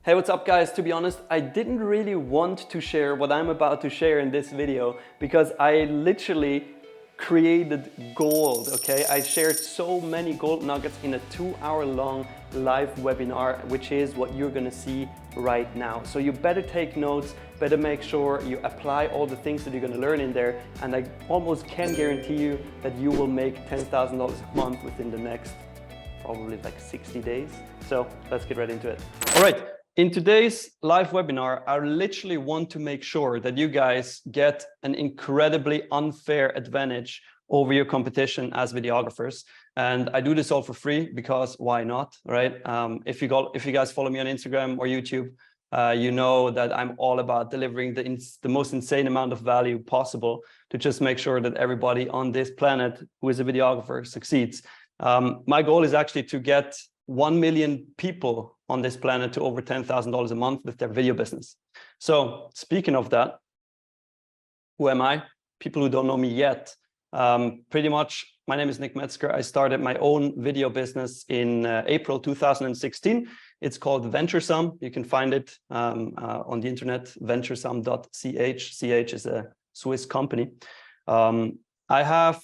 Hey, what's up guys? To be honest, I didn't really want to share what I'm about to share in this video because I literally created gold, okay? I shared so many gold nuggets in a 2-hour long live webinar, which is what you're gonna see right now. So you better take notes, better make sure you apply all the things that you're gonna learn in there, and I almost can guarantee you that you will make $10,000 a month within the next probably like 60 days. So let's get right into it. All right. In today's live webinar, I literally want to make sure that you guys get an incredibly unfair advantage over your competition as videographers. And I do this all for free because why not, right? If you guys follow me on Instagram or YouTube, you know that I'm all about delivering the most insane amount of value possible to just make sure that everybody on this planet who is a videographer succeeds. My goal is actually to get 1 million people on this planet to over $10,000 a month with their video business. So speaking of that, who am I? People who don't know me yet. Pretty much, my name is Nick Metzger. I started my own video business in April 2016. It's called VentureSum. You can find it on the internet, venturesum.ch. CH is a Swiss company. I have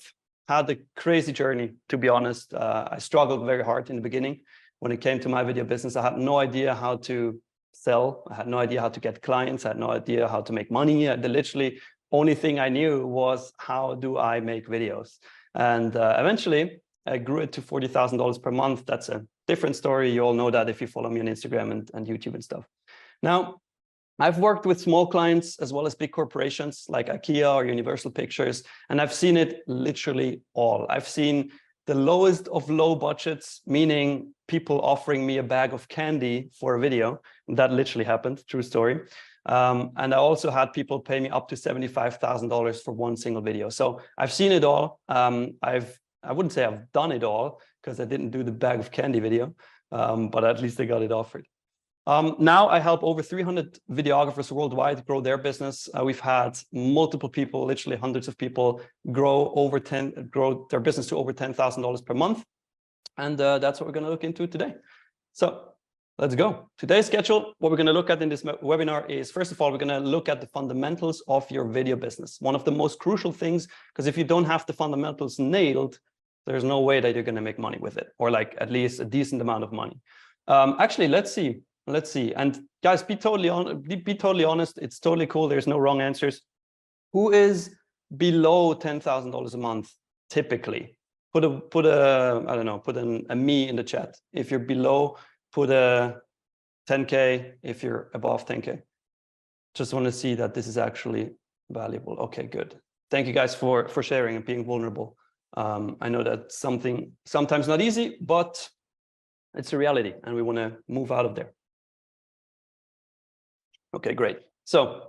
had a crazy journey, to be honest. I struggled very hard in the beginning. When it came to my video business, I had no idea how to sell. I had no idea how to get clients. I had no idea how to make money. The literally only thing I knew was how do I make videos? And eventually I grew it to $40,000 per month. That's a different story. You all know that if you follow me on Instagram and YouTube and stuff. Now, I've worked with small clients as well as big corporations like IKEA or Universal Pictures, and I've seen it literally all. I've seen the lowest of low budgets, meaning people offering me a bag of candy for a video. That literally happened, true story. And I also had people pay me up to $75,000 for one single video. So I've seen it all. I wouldn't say I've done it all because I didn't do the bag of candy video, but at least I got it offered. Now I help over 300 videographers worldwide grow their business. We've had multiple people, literally hundreds of people, grow their business to over $10,000 per month. And that's what we're going to look into today. So let's go. Today's schedule, what we're going to look at in this webinar is, first of all, we're going to look at the fundamentals of your video business. One of the most crucial things, because if you don't have the fundamentals nailed, there's no way that you're going to make money with it, or like at least a decent amount of money. Actually, let's see. And guys, be totally honest. It's totally cool. There's no wrong answers. Who is below $10,000 a month typically? Put a me in the chat. If you're below, put a 10K. If you're above 10K, just want to see that this is actually valuable. Okay, good. Thank you guys for sharing and being vulnerable. I know that's sometimes not easy, but it's a reality, and we want to move out of there. Okay, great. So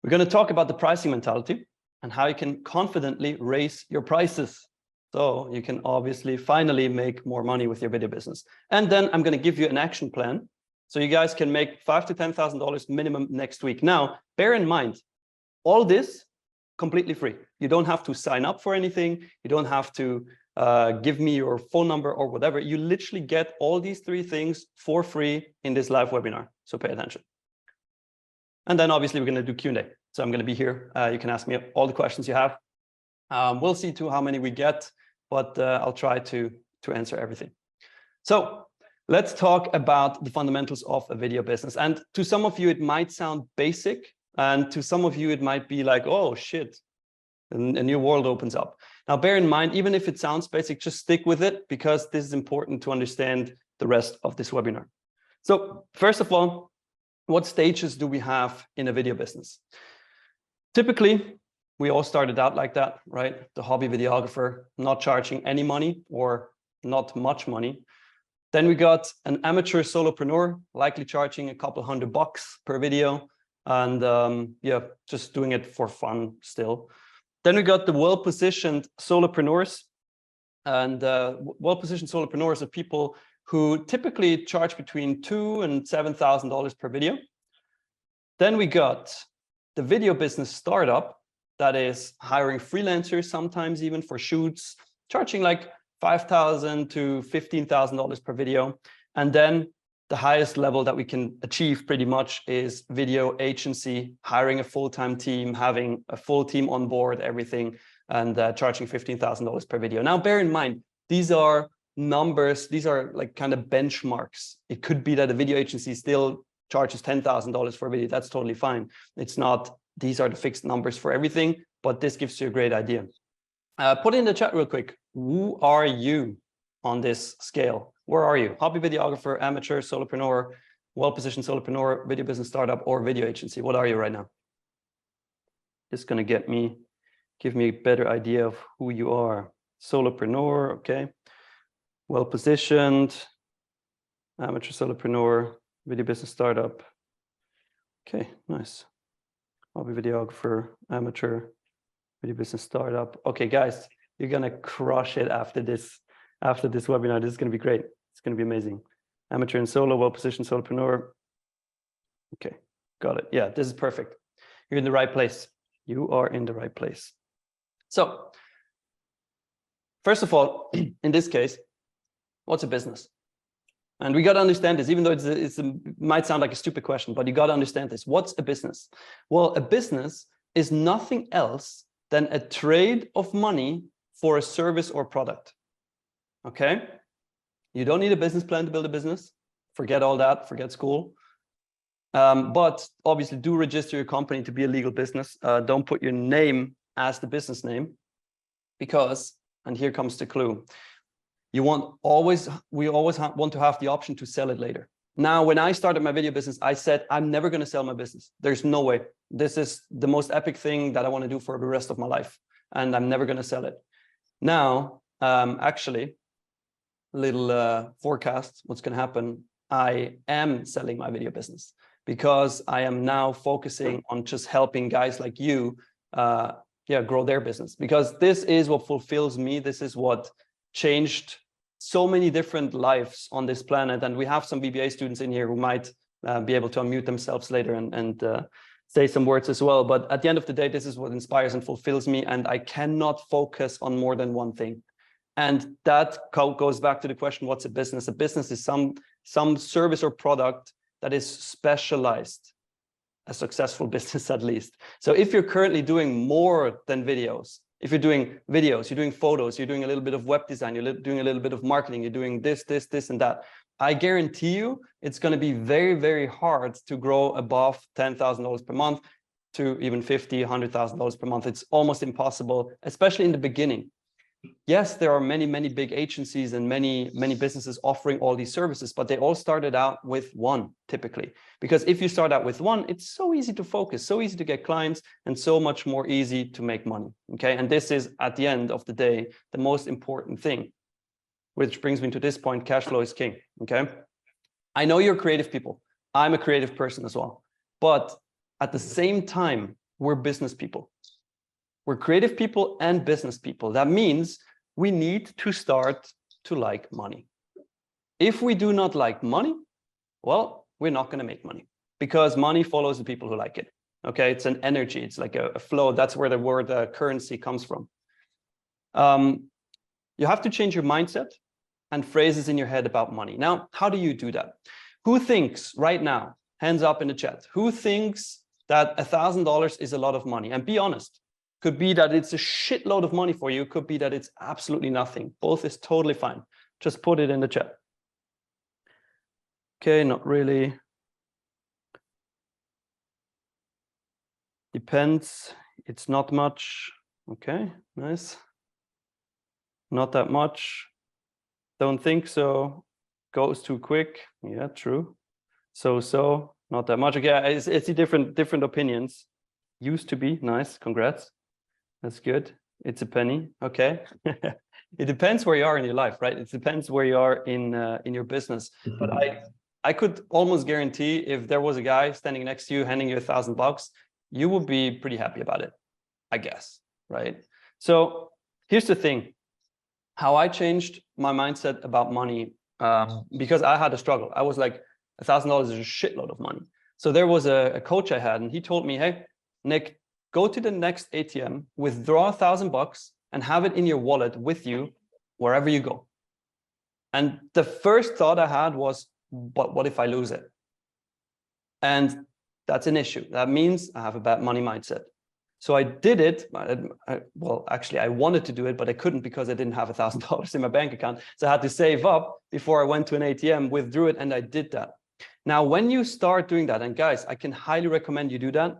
we're going to talk about the pricing mentality and how you can confidently raise your prices. So you can obviously finally make more money with your video business. And then I'm going to give you an action plan so you guys can make $5,000 to $10,000 minimum next week. Now, bear in mind, all this completely free. You don't have to sign up for anything. You don't have to give me your phone number or whatever. You literally get all these 3 things for free in this live webinar. So pay attention. And then obviously we're going to do Q&A. So I'm going to be here. You can ask me all the questions you have. We'll see to how many we get, but I'll try to answer everything. So let's talk about the fundamentals of a video business. And to some of you, it might sound basic. And to some of you, it might be like, oh, shit, a new world opens up. Now, bear in mind, even if it sounds basic, just stick with it because this is important to understand the rest of this webinar. So first of all, what stages do we have in a video business? Typically, we all started out like that, right? The hobby videographer, not charging any money or not much money. Then we got an amateur solopreneur, likely charging a couple $100 per video. And yeah, just doing it for fun still. Then we got the well-positioned solopreneurs, and well-positioned solopreneurs are people who typically charge between $2,000 and $7,000 per video. Then we got the video business startup that is hiring freelancers, sometimes even for shoots, charging like $5,000 to $15,000 per video. And then the highest level that we can achieve pretty much is video agency, hiring a full-time team, having a full team on board, everything, and charging $15,000 per video. Now, bear in mind, these are numbers, these are like kind of benchmarks. It could be that a video agency still charges $10,000 for a video. That's totally fine. It's not, these are the fixed numbers for everything, but this gives you a great idea. Put in the chat real quick. Who are you on this scale? Where are you? Hobby videographer, amateur, solopreneur, well-positioned solopreneur, video business startup, or video agency? What are you right now? It's going to give me a better idea of who you are. Solopreneur, okay. Well-positioned, amateur solopreneur, video business startup. Okay, nice. Hobby videographer, amateur, video business startup. Okay, guys, you're gonna crush it after this webinar. This is gonna be great. It's gonna be amazing. Amateur and solo, well-positioned solopreneur. Okay, got it. Yeah, this is perfect. You're in the right place. You are in the right place. So, first of all, in this case, what's a business? And we got to understand this, even though it might sound like a stupid question, but you got to understand this. What's a business? Well, a business is nothing else than a trade of money for a service or product. Okay? You don't need a business plan to build a business. Forget all that. Forget school. But obviously, do register your company to be a legal business. Don't put your name as the business name, because, and here comes the clue, we always want to have the option to sell it later. Now, when I started my video business, I said, I'm never going to sell my business. There's no way. This is the most epic thing that I want to do for the rest of my life, and I'm never going to sell it. Now, actually, little forecast, what's going to happen. I am selling my video business because I am now focusing on just helping guys like you, grow their business, because this is what fulfills me. This is what changed so many different lives on this planet. And we have some VBA students in here who might be able to unmute themselves later and say some words as well. But at the end of the day, this is what inspires and fulfills me. And I cannot focus on more than one thing. And that goes back to the question, what's a business? A business is some service or product that is specialized, a successful business at least. So if you're currently doing more than videos, if you're doing videos, you're doing photos, you're doing a little bit of web design, you're doing a little bit of marketing, you're doing this, and that, I guarantee you it's going to be very, very hard to grow above $10,000 per month to even $50,000, $100,000 per month. It's almost impossible, especially in the beginning. Yes, there are many, many big agencies and many, many businesses offering all these services, but they all started out with one typically. Because if you start out with one, it's so easy to focus, so easy to get clients, and so much more easy to make money. Okay. And this is, at the end of the day, the most important thing, which brings me to this point: cash flow is king. Okay. I know you're creative people. I'm a creative person as well. But at the same time, we're business people. We're creative people and business people. That means we need to start to like money. If we do not like money, well, we're not going to make money, because money follows the people who like it. Okay, it's an energy. It's like a flow. That's where the word currency comes from. You have to change your mindset and phrases in your head about money. Now, how do you do that? Who thinks right now, hands up in the chat, who thinks that $1,000 is a lot of money? And be honest. Could be that it's a shitload of money for you. Could be that it's absolutely nothing. Both is totally fine. Just put it in the chat. Okay, not really. Depends. It's not much. Okay, nice. Not that much. Don't think so. Goes too quick. Yeah, true. So, not that much. Okay, it's different opinions. Used to be. Nice, congrats. That's good. It's a penny. Okay. It depends where you are in your life, right? It depends where you are in your business. But I could almost guarantee, if there was a guy standing next to you handing you $1,000, you would be pretty happy about it, I guess, right? So here's the thing: how I changed my mindset about money, because I had a struggle. I was like, $1,000 is a shitload of money. So there was a coach I had, and he told me, hey, Nick, go to the next ATM, withdraw $1,000 and have it in your wallet with you wherever you go. And the first thought I had was, but what if I lose it? And that's an issue. That means I have a bad money mindset. So I did it. Well, actually, I wanted to do it, but I couldn't because I didn't have $1,000 in my bank account. So I had to save up before I went to an ATM, withdrew it, and I did that. Now, when you start doing that, and guys, I can highly recommend you do that.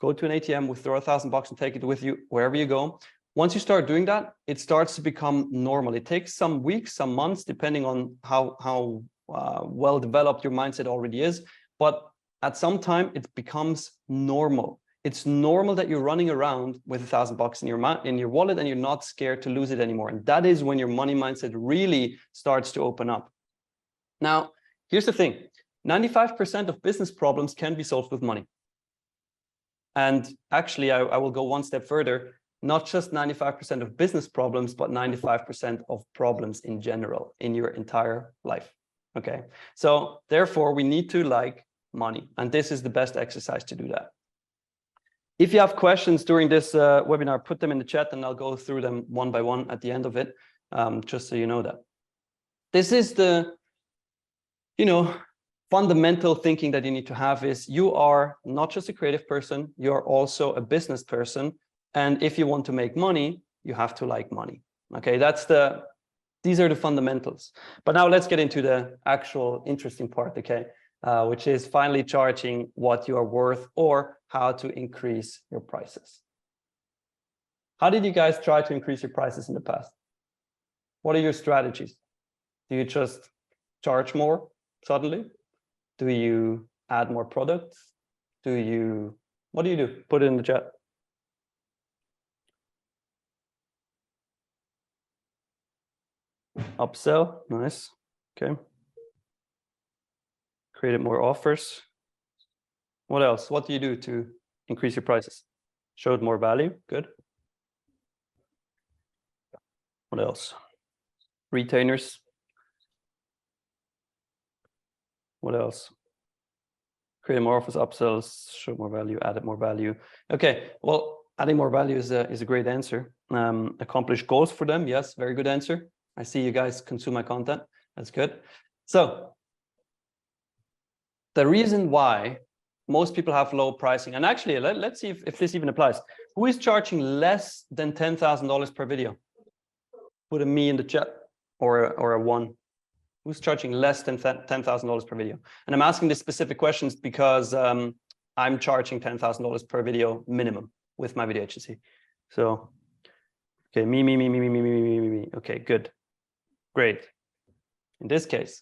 Go to an ATM, withdraw $1,000 and take it with you wherever you go. Once you start doing that, it starts to become normal. It takes some weeks, some months, depending on how well developed your mindset already is. But at some time, it becomes normal. It's normal that you're running around with $1,000 in your wallet and you're not scared to lose it anymore. And that is when your money mindset really starts to open up. Now, here's the thing. 95% of business problems can be solved with money. And actually, I will go one step further. Not just 95% of business problems, but 95% of problems in general in your entire life. Okay. So therefore, we need to like money. And this is the best exercise to do that. If you have questions during this webinar, put them in the chat and I'll go through them one by one at the end of it, just so you know that. This is the, fundamental thinking that you need to have is you are not just a creative person, you're also a business person. And if you want to make money, you have to like money. Okay, these are the fundamentals. But now let's get into the actual interesting part, okay? Which is finally charging what you are worth or how to increase your prices. How did you guys try to increase your prices in the past? What are your strategies? Do you just charge more suddenly? Do you add more products? What do you do? Put it in the chat. Upsell, nice, okay. Created more offers. What else? What do you do to increase your prices? Showed more value, good. What else? Retainers. What else? Create more offers, upsells, show more value, added more value. Okay, well, adding more value is a great answer. Accomplish goals for them, yes, very good answer. I see you guys consume my content, that's good. So, the reason why most people have low pricing, and actually, let's see if this even applies. Who is charging less than $10,000 per video? Put a me in the chat or a one. Who's charging less than $10,000 per video? And I'm asking these specific questions because I'm charging $10,000 per video minimum with my video agency. So, okay, me. Okay, good, great. In this case,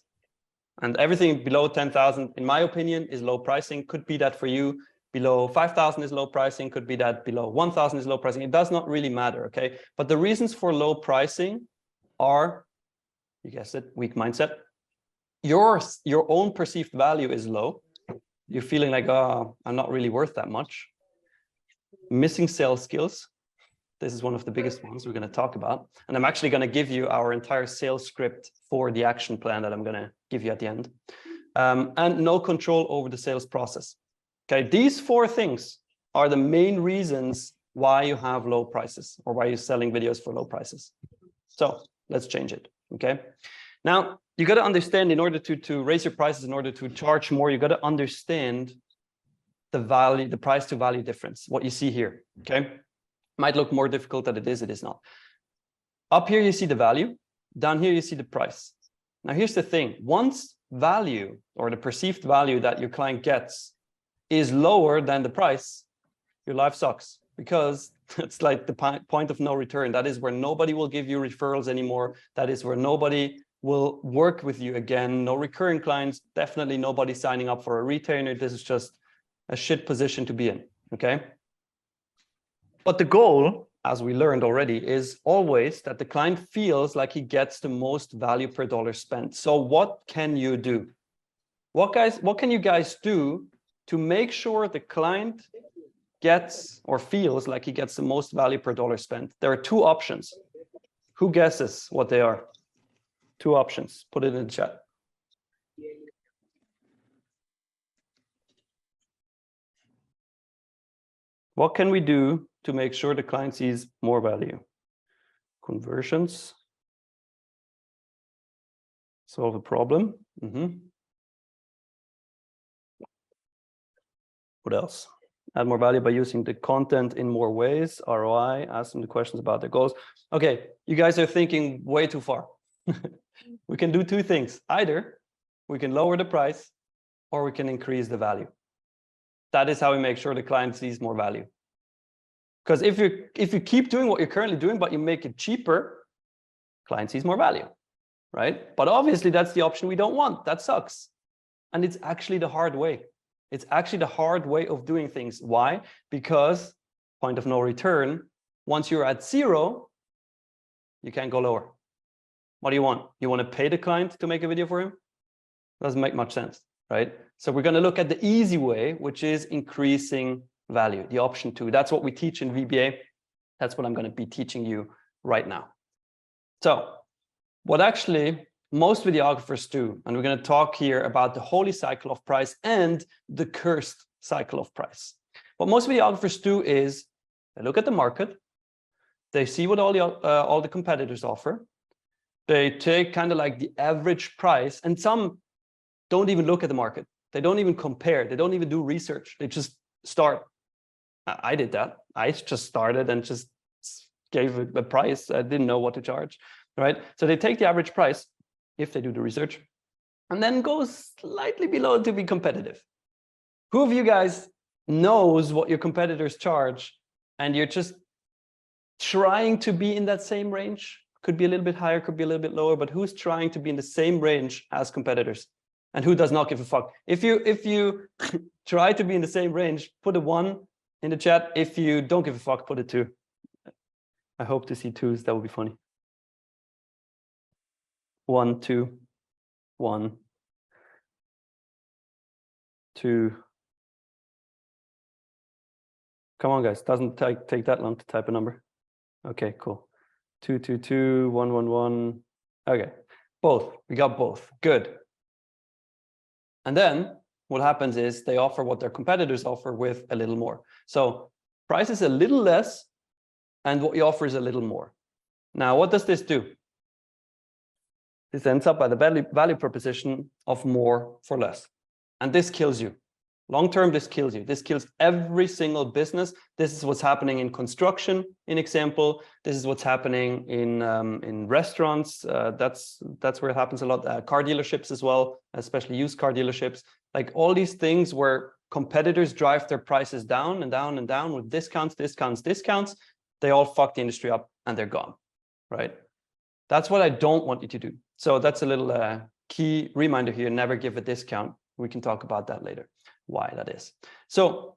and everything below 10,000, in my opinion, is low pricing. Could be that for you. Below 5,000 is low pricing. Could be that below 1,000 is low pricing. It does not really matter, okay? But the reasons for low pricing are, you guessed it, weak mindset. Your own perceived value is low. You're feeling like, oh, I'm not really worth that much. Missing sales skills. This is one of the biggest ones we're going to talk about. And I'm actually going to give you our entire sales script for the action plan that I'm going to give you at the end. And no control over the sales process. Okay, these four things are the main reasons why you have low prices or why you're selling videos for low prices. So let's change it. Okay. Now, you got to understand, in order to raise your prices, in order to charge more, you got to understand the value, the price to value difference, what you see here. Okay. Might look more difficult than it is not. Up here, you see the value. Down here, you see the price. Now, here's the thing. Once value or the perceived value that your client gets is lower than the price, your life sucks, because it's like the point of no return. That is where nobody will give you referrals anymore. That is where nobody will work with you again. No recurring clients, definitely nobody signing up for a retainer. This is just a shit position to be in, okay? But the goal, as we learned already, is always that the client feels like he gets the most value per dollar spent. So what can you do? What can you guys do to make sure the client gets or feels like he gets the most value per dollar spent? There are two options. Who guesses what they are? Two options. Put it in the chat. What can we do to make sure the client sees more value? Conversions. Solve a problem. What else? Add more value by using the content in more ways. ROI, ask them the questions about their goals. Okay, you guys are thinking way too far. We can do two things. Either we can lower the price or we can increase the value. That is how we make sure the client sees more value. Because if you keep doing what you're currently doing, but you make it cheaper, client sees more value, right? But obviously that's the option we don't want. That sucks. And it's actually the hard way. It's actually the hard way of doing things. Why? Because point of no return, once you're at zero, you can't go lower. What do you want? You want to pay the client to make a video for him? Doesn't make much sense, right? So we're going to look at the easy way, which is increasing value, the option 2. That's what we teach in VBA. That's what I'm going to be teaching you right now. So what actually most videographers do, and we're going to talk here about the holy cycle of price and the cursed cycle of price. What most videographers do is they look at the market, they see what all the competitors offer, they take kind of like the average price, and some don't even look at the market. They don't even compare. They don't even do research. They just start. I did that. I just started and just gave a price. I didn't know what to charge, right? So they take the average price, if they do the research, and then go slightly below to be competitive. Who of you guys knows what your competitors charge and you're just trying to be in that same range? Could be a little bit higher, could be a little bit lower, but who's trying to be in the same range as competitors? And who does not give a fuck? If you try to be in the same range, put a 1 in the chat. If you don't give a fuck, put a 2. I hope to see 2s. That would be funny. 1, 2, 1, 2. Come on, guys. Doesn't take that long to type a number. Okay, cool. 2, 2, 2, 1, 1, 1. Okay, both. We got both. Good. And then what happens is they offer what their competitors offer with a little more. So price is a little less, and what you offer is a little more. Now, what does this do? This ends up by the value proposition of more for less. And this kills you. Long term, this kills you. This kills every single business. This is what's happening in construction, in example. This is what's happening in restaurants. That's where it happens a lot. Car dealerships as well, especially used car dealerships. Like all these things where competitors drive their prices down and down and down with discounts, discounts, discounts. They all fuck the industry up and they're gone, right? That's what I don't want you to do. So that's a little key reminder here. Never give a discount. We can talk about that later, why that is. So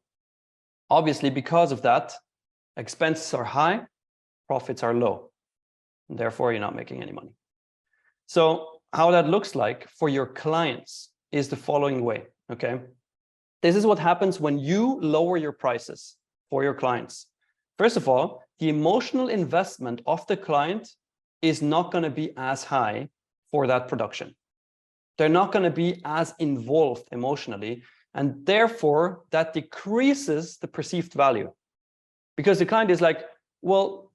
obviously, because of that, expenses are high, profits are low, and therefore you're not making any money. So how that looks like for your clients is the following way, okay? This is what happens when you lower your prices for your clients. First of all, the emotional investment of the client is not going to be as high for that production. They're not going to be as involved emotionally, and therefore that decreases the perceived value. Because the client is like, well,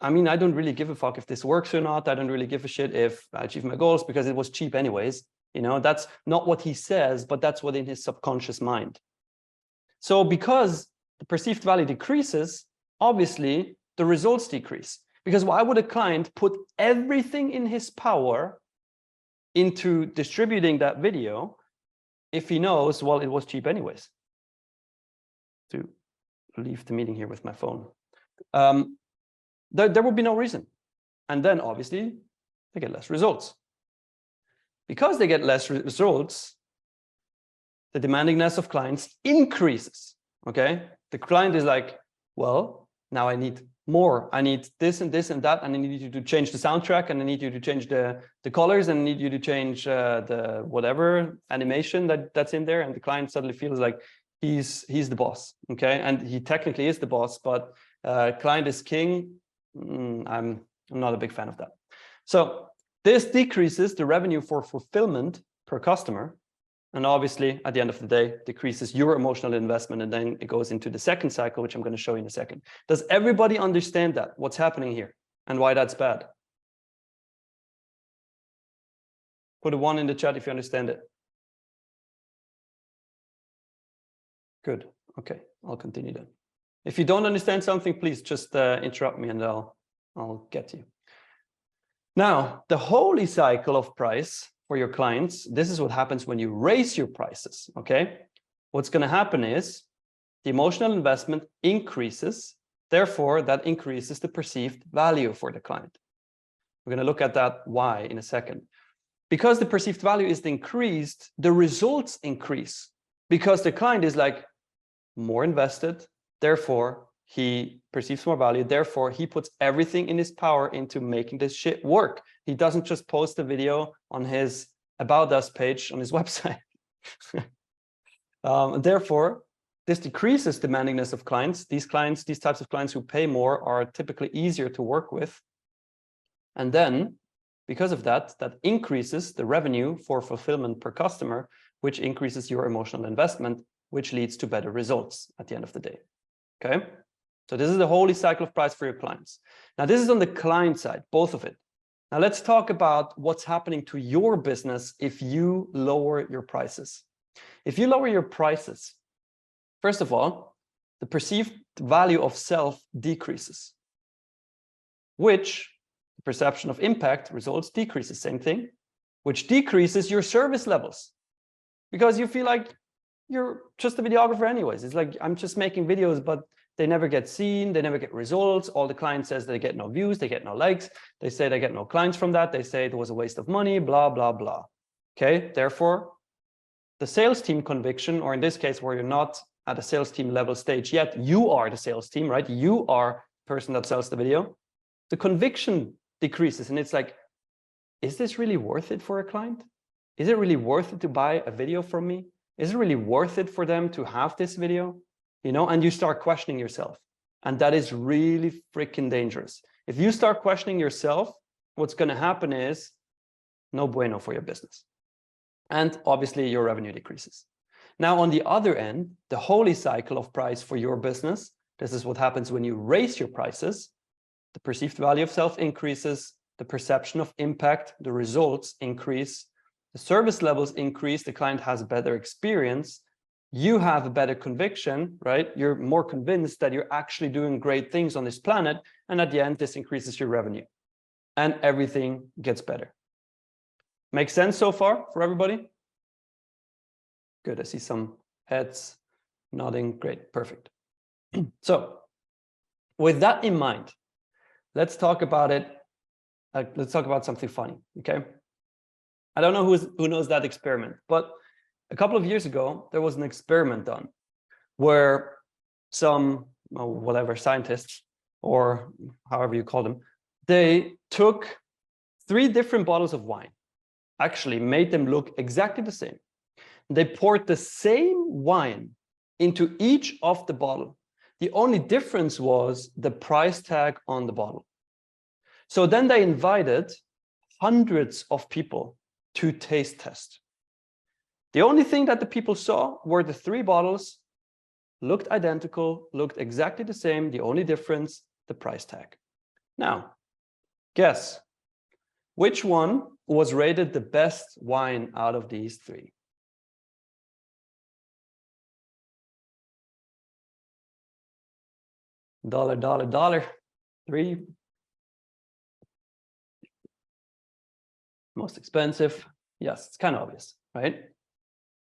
I mean, I don't really give a fuck if this works or not. I don't really give a shit if I achieve my goals because it was cheap anyways. You know, that's not what he says, but that's what in his subconscious mind. So because the perceived value decreases, obviously the results decrease. Because why would a client put everything in his power into distributing that video if he knows, well, it was cheap anyways? To leave the meeting here with my phone. There would be no reason. And then obviously they get less results. Because they get less results, the demandingness of clients increases, okay? The client is like, well, now I need more. I need this and this and that, and I need you to change the soundtrack, and I need you to change the colors, and I need you to change the whatever animation that's in there. And the client suddenly feels like he's the boss, okay? And he technically is the boss, but client is king. I'm not a big fan of that. So this decreases the revenue for fulfillment per customer. And obviously, at the end of the day, decreases your emotional investment. And then it goes into the second cycle, which I'm going to show you in a second. Does everybody understand that? What's happening here and why that's bad? Put a 1 in the chat if you understand it. Good. Okay, I'll continue then. If you don't understand something, please just interrupt me and I'll get you. Now, the holy cycle of price for your clients, this is what happens when you raise your prices, okay? What's going to happen is the emotional investment increases, therefore that increases the perceived value for the client. We're going to look at that why in a second. Because the perceived value is increased, the results increase because the client is like more invested, therefore he perceives more value, therefore he puts everything in his power into making this shit work. He doesn't just post a video on his About Us page on his website. Therefore, this decreases the demandingness of clients. These types of clients who pay more are typically easier to work with. And then, because of that, that increases the revenue for fulfillment per customer, which increases your emotional investment, which leads to better results at the end of the day. Okay? So this is the holy cycle of price for your clients. Now, this is on the client side, both of it. Now, let's talk about what's happening to your business if you lower your prices. If you lower your prices, first of all, the perceived value of self decreases, which the perception of impact results decreases, same thing, which decreases your service levels because you feel like you're just a videographer anyways. It's like, I'm just making videos, but they never get seen, they never get results. All the client says they get no views, they get no likes. They say they get no clients from that. They say it was a waste of money, blah, blah, blah. Okay, therefore, the sales team conviction, or in this case, where you're not at a sales team level stage yet, you are the sales team, right? You are the person that sells the video. The conviction decreases, and it's like, is this really worth it for a client? Is it really worth it to buy a video from me? Is it really worth it for them to have this video? You know, and you start questioning yourself. And that is really freaking dangerous. If you start questioning yourself, what's going to happen is no bueno for your business. And obviously your revenue decreases. Now, on the other end, the holy cycle of price for your business, this is what happens when you raise your prices. The perceived value of self increases, the perception of impact, the results increase, the service levels increase, the client has a better experience, you have a better conviction, right? You're more convinced that you're actually doing great things on this planet. And at the end, this increases your revenue and everything gets better. Make sense so far for everybody? Good. I see some heads nodding. Great. Perfect. So with that in mind, let's talk about it. Let's talk about something funny. Okay. I don't know who knows that experiment, but a couple of years ago, there was an experiment done where some, whatever, scientists, or however you call them, they took 3 different bottles of wine, actually made them look exactly the same. They poured the same wine into each of the bottle. The only difference was the price tag on the bottle. So then they invited hundreds of people to taste test. The only thing that the people saw were the 3 bottles, looked identical, looked exactly the same. The only difference, the price tag. Now, guess which one was rated the best wine out of these 3? $. 3. Most expensive. Yes, it's kind of obvious, right?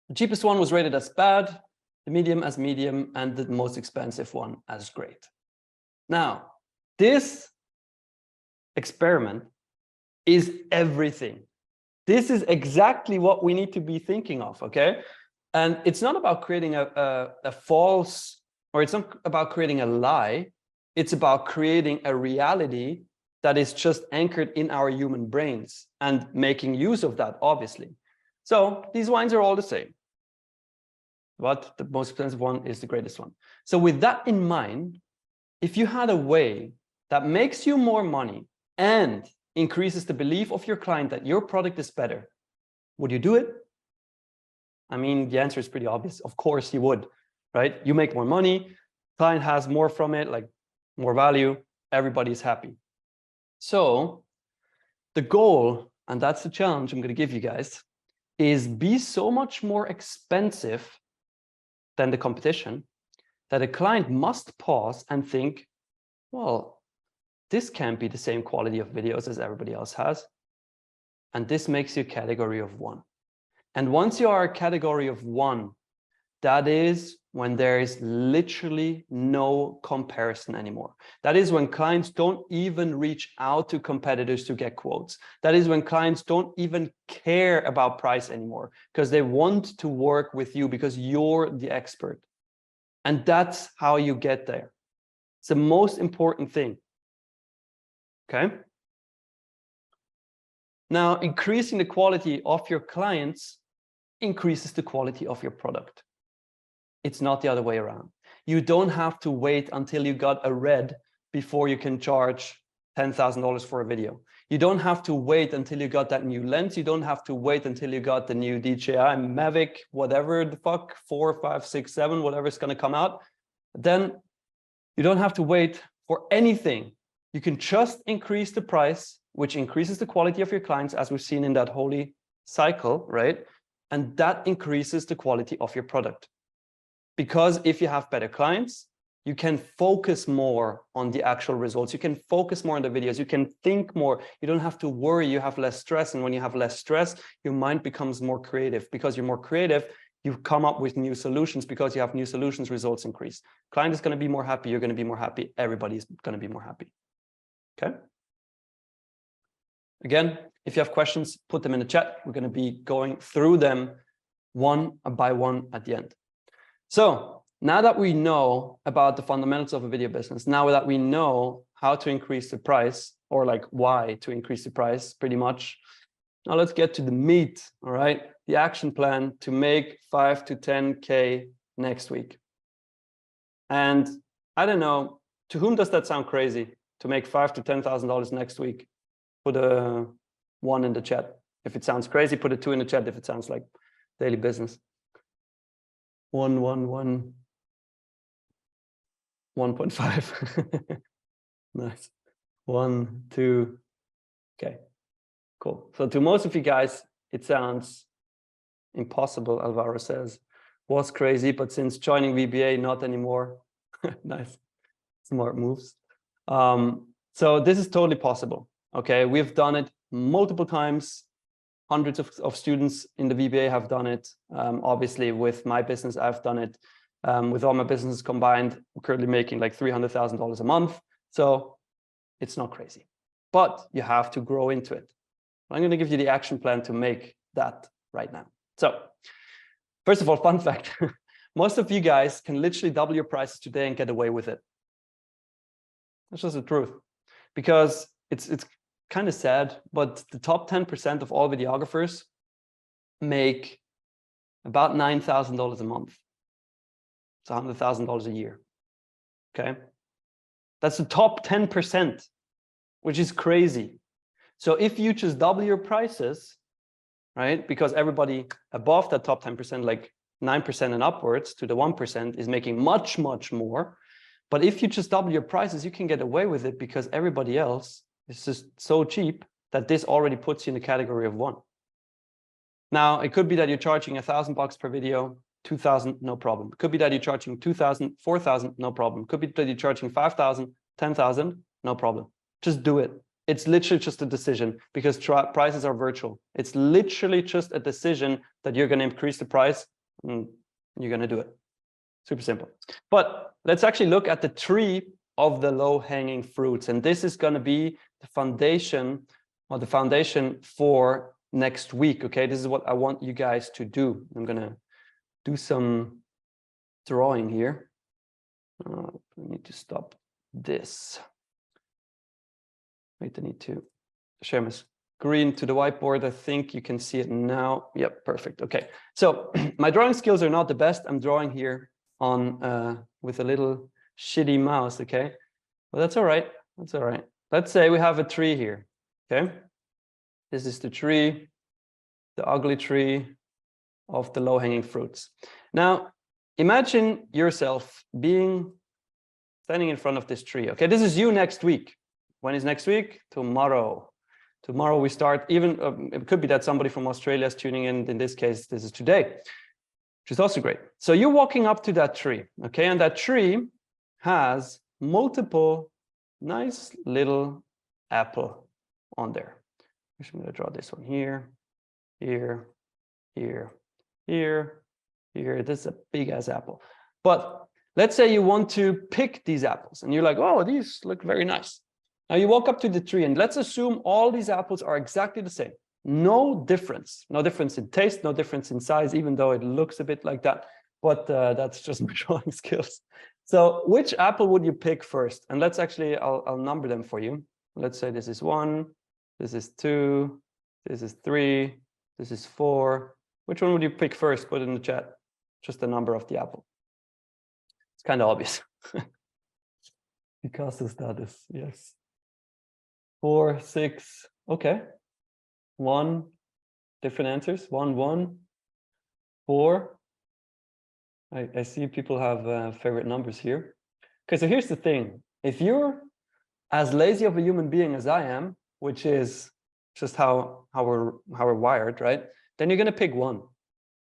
The cheapest one was rated as bad, the medium as medium, and the most expensive one as great. Now, this experiment is everything. This is exactly what we need to be thinking of, okay? And it's not about creating a false, or it's not about creating a lie. It's about creating a reality that is just anchored in our human brains and making use of that, obviously. So these wines are all the same, but the most expensive one is the greatest one. So with that in mind, if you had a way that makes you more money and increases the belief of your client that your product is better, would you do it? I mean, the answer is pretty obvious. Of course you would, right? You make more money, client has more from it, like more value, everybody's happy. So the goal, and that's the challenge I'm going to give you guys, is be so much more expensive than the competition, that a client must pause and think, well, this can't be the same quality of videos as everybody else has. And this makes you a category of one. And once you are a category of one, that is when there is literally no comparison anymore. That is when clients don't even reach out to competitors to get quotes. That is when clients don't even care about price anymore because they want to work with you because you're the expert. And that's how you get there. It's the most important thing. Okay? Now, increasing the quality of your clients increases the quality of your product. It's not the other way around. You don't have to wait until you got a red before you can charge $10,000 for a video. You don't have to wait until you got that new lens. You don't have to wait until you got the new DJI Mavic, whatever the fuck, 4, 5, 6, 7, whatever is going to come out. Then you don't have to wait for anything. You can just increase the price, which increases the quality of your clients, as we've seen in that holy cycle, right? And that increases the quality of your product. Because if you have better clients, you can focus more on the actual results. You can focus more on the videos. You can think more. You don't have to worry. You have less stress. And when you have less stress, your mind becomes more creative. Because you're more creative, you come up with new solutions. Because you have new solutions, results increase. Client is going to be more happy. You're going to be more happy. Everybody's going to be more happy. Okay? Again, if you have questions, put them in the chat. We're going to be going through them one by one at the end. So now that we know about the fundamentals of a video business, now that we know how to increase the price, or like why to increase the price pretty much, now let's get to the meat, all right? The action plan to make 5 to 10K next week. And I don't know, to whom does that sound crazy to make $5,000 to $10,000 next week? Put a 1 in the chat. If it sounds crazy, put a 2 in the chat if it sounds like daily business. 1, 1, 1, 1.5. Nice. 1, 2. Okay, cool. So to most of you guys, it sounds impossible, Alvaro says. Was crazy, but since joining VBA, not anymore. Nice. Smart moves. So this is totally possible. Okay, we've done it multiple times. Hundreds of students in the VBA have done it. Obviously, with my business, I've done it. With all my businesses combined, I'm currently making like $300,000 a month. So it's not crazy, but you have to grow into it. I'm going to give you the action plan to make that right now. So first of all, fun fact, most of you guys can literally double your prices today and get away with it. That's just the truth, because it's kind of sad, but the top 10% of all videographers make about $9,000 a month. It's $100,000 a year. Okay, that's the top 10%, which is crazy. So if you just double your prices, right, because everybody above that top 10%, like 9% and upwards to the 1%, is making much, much more. But if you just double your prices, you can get away with it because everybody else is just so cheap that this already puts you in the category of one. Now, it could be that you're charging $1,000 per video, 2,000, no problem. It could be that you're charging 2,000, 4,000, no problem. It could be that you're charging 5,000, 10,000, no problem. Just do it. It's literally just a decision, because prices are virtual. It's literally just a decision that you're going to increase the price and you're going to do it. Super simple. But let's actually look at the tree of the low-hanging fruits. And this is going to be the foundation, or the foundation for next week. Okay, this is what I want you guys to do. I'm going to do some drawing here. I need to stop this. Wait, I need to share my screen to the whiteboard. I think you can see it now. Yep, perfect. Okay, so my drawing skills are not the best. I'm drawing here on with a little shitty mouse. Okay, well, that's all right. That's all right. Let's say we have a tree here. Okay, this is the tree, the ugly tree of the low-hanging fruits. Now, imagine yourself standing in front of this tree. Okay, this is you next week. When is next week? Tomorrow. Tomorrow we start. Even it could be that somebody from Australia is tuning in. In this case, this is today. which is also great. So you're walking up to that tree, okay? And that tree has multiple nice little apple on there. I'm going to draw this one here, here, here, here, here. This is a big ass apple. But let's say you want to pick these apples and you're like, oh, these look very nice. Now you walk up to the tree and let's assume all these apples are exactly the same. No difference in taste, no difference in size, even though it looks a bit like that. But that's just my drawing skills. So which apple would you pick first? And let's actually, I'll number them for you. Let's say this is 1, this is 2, this is 3, this is 4. Which one would you pick first? Put it in the chat. Just the number of the apple. It's kind of obvious. Because the status, yes. 4, 6, okay. 1, different answers. 1, 1, 4. I see people have favorite numbers here. Okay, so here's the thing. If you're as lazy of a human being as I am, which is just how we're wired, right? Then you're going to pick 1.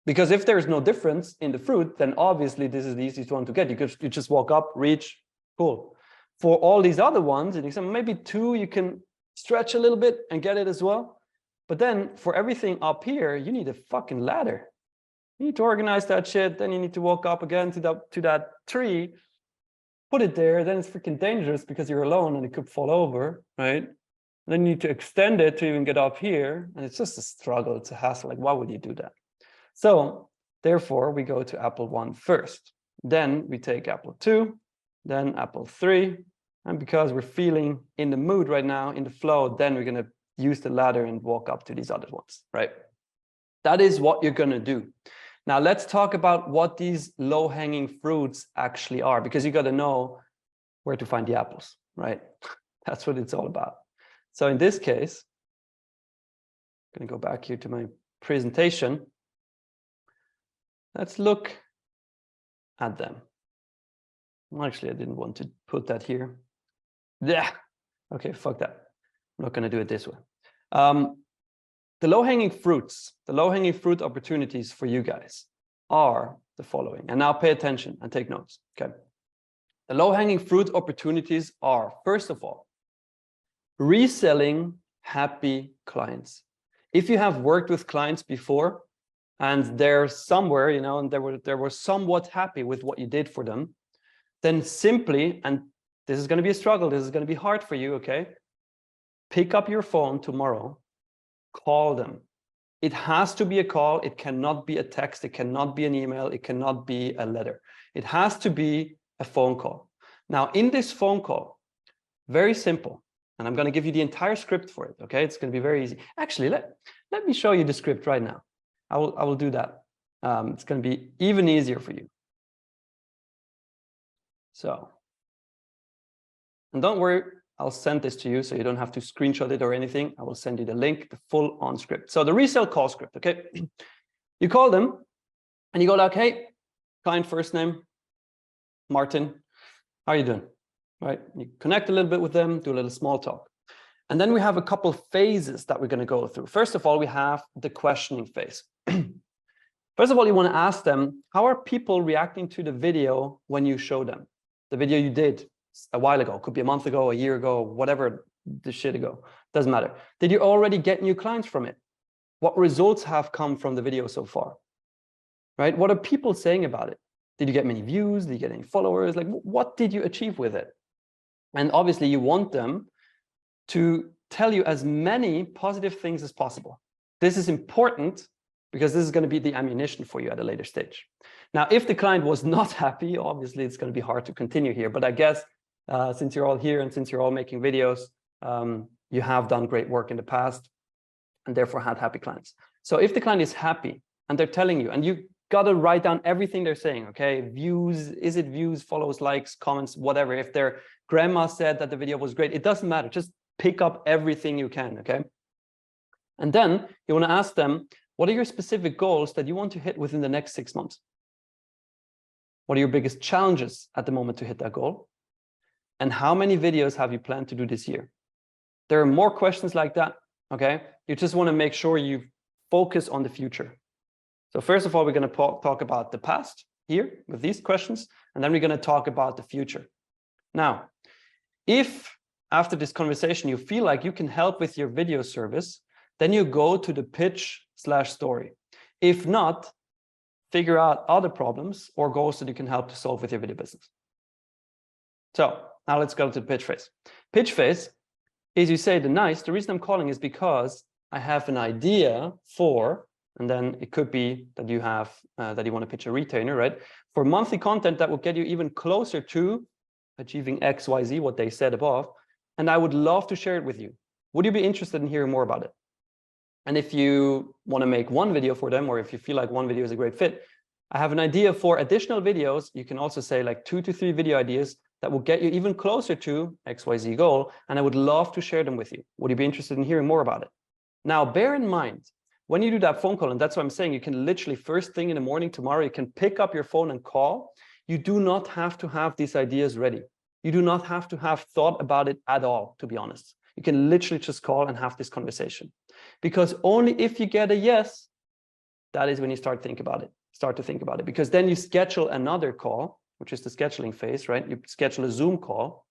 Because if there's no difference in the fruit, then obviously this is the easiest one to get. You just walk up, reach, cool. For all these other ones, maybe 2 you can stretch a little bit and get it as well. But then for everything up here, you need a fucking ladder. You need to organize that shit. Then you need to walk up again to that tree, put it there. Then it's freaking dangerous because you're alone and it could fall over, right? And then you need to extend it to even get up here. And it's just a struggle. It's a hassle. Like, why would you do that? So therefore, we go to apple 1 first. Then we take apple 2, then apple 3. And because we're feeling in the mood right now, in the flow, then we're going to use the ladder and walk up to these other ones, right? That is what you're going to do. Now, let's talk about what these low-hanging fruits actually are, because you got to know where to find the apples, right? That's what it's all about. So in this case, I'm going to go back here to my presentation. Let's look at them. Well, actually, I didn't want to put that here. Yeah. Okay, fuck that. I'm not going to do it this way. The low-hanging fruits, the low-hanging fruit opportunities for you guys are the following. And now pay attention and take notes, okay? The low-hanging fruit opportunities are, first of all, reselling happy clients. If you have worked with clients before and they're somewhere, you know, and they were somewhat happy with what you did for them, then simply, and this is going to be a struggle, this is going to be hard for you, okay? Pick up your phone tomorrow, call them. It has to be a call. It cannot be a text. It cannot be an email. It cannot be a letter. It has to be a phone call. Now, in this phone call, very simple, and I'm going to give you the entire script for it, okay? It's going to be very easy. Actually, let me show you the script right now. I will do that. It's going to be even easier for you. So, and don't worry, I'll send this to you so you don't have to screenshot it or anything. I will send you the link, the full on script. So the resale call script, okay? You call them and you go like, hey, client first name, Martin, how are you doing? Right? You connect a little bit with them, do a little small talk. And then we have a couple phases that we're going to go through. First of all, we have the questioning phase. First of all, you want to ask them, how are people reacting to the video when you show them? The video you did a while ago, could be a month ago, a year ago, whatever the shit ago, doesn't matter. Did you already get new clients from it? What results have come from the video so far? Right? What are people saying about it? Did you get many views? Did you get any followers? Like, what did you achieve with it? And obviously you want them to tell you as many positive things as possible. This is important because this is going to be the ammunition for you at a later stage. Now, if the client was not happy, obviously it's going to be hard to continue here, but I guess since you're all here and since you're all making videos, you have done great work in the past and therefore had happy clients. So if the client is happy and they're telling you, and you got to write down everything they're saying, okay? Views, is it views, follows, likes, comments, whatever. If their grandma said that the video was great, it doesn't matter. Just pick up everything you can, okay? And then you want to ask them, what are your specific goals that you want to hit within the next 6 months? What are your biggest challenges at the moment to hit that goal? And how many videos have you planned to do this year? There are more questions like that, okay? You just want to make sure you focus on the future. So first of all, we're going to talk about the past here with these questions, and then we're going to talk about the future. Now, if after this conversation you feel like you can help with your video service, then you go to the pitch/story. If not, figure out other problems or goals that you can help to solve with your video business. So now let's go to the pitch phase. Pitch phase is you say the reason I'm calling is because I have an idea for, and then it could be that you have, that you want to pitch a retainer, right? For monthly content that will get you even closer to achieving X, Y, Z, what they said above. And I would love to share it with you. Would you be interested in hearing more about it? And if you want to make one video for them, or if you feel like one video is a great fit, I have an idea for additional videos. You can also say like 2 to 3 video ideas that will get you even closer to XYZ goal. And I would love to share them with you. Would you be interested in hearing more about it? Now, bear in mind, when you do that phone call, and that's what I'm saying, you can literally first thing in the morning tomorrow, you can pick up your phone and call. You do not have to have these ideas ready. You do not have to have thought about it at all, to be honest. You can literally just call and have this conversation. Because only if you get a yes, that is when you start to think about it. Because then you schedule another call, which is the scheduling phase, right? You schedule a Zoom call.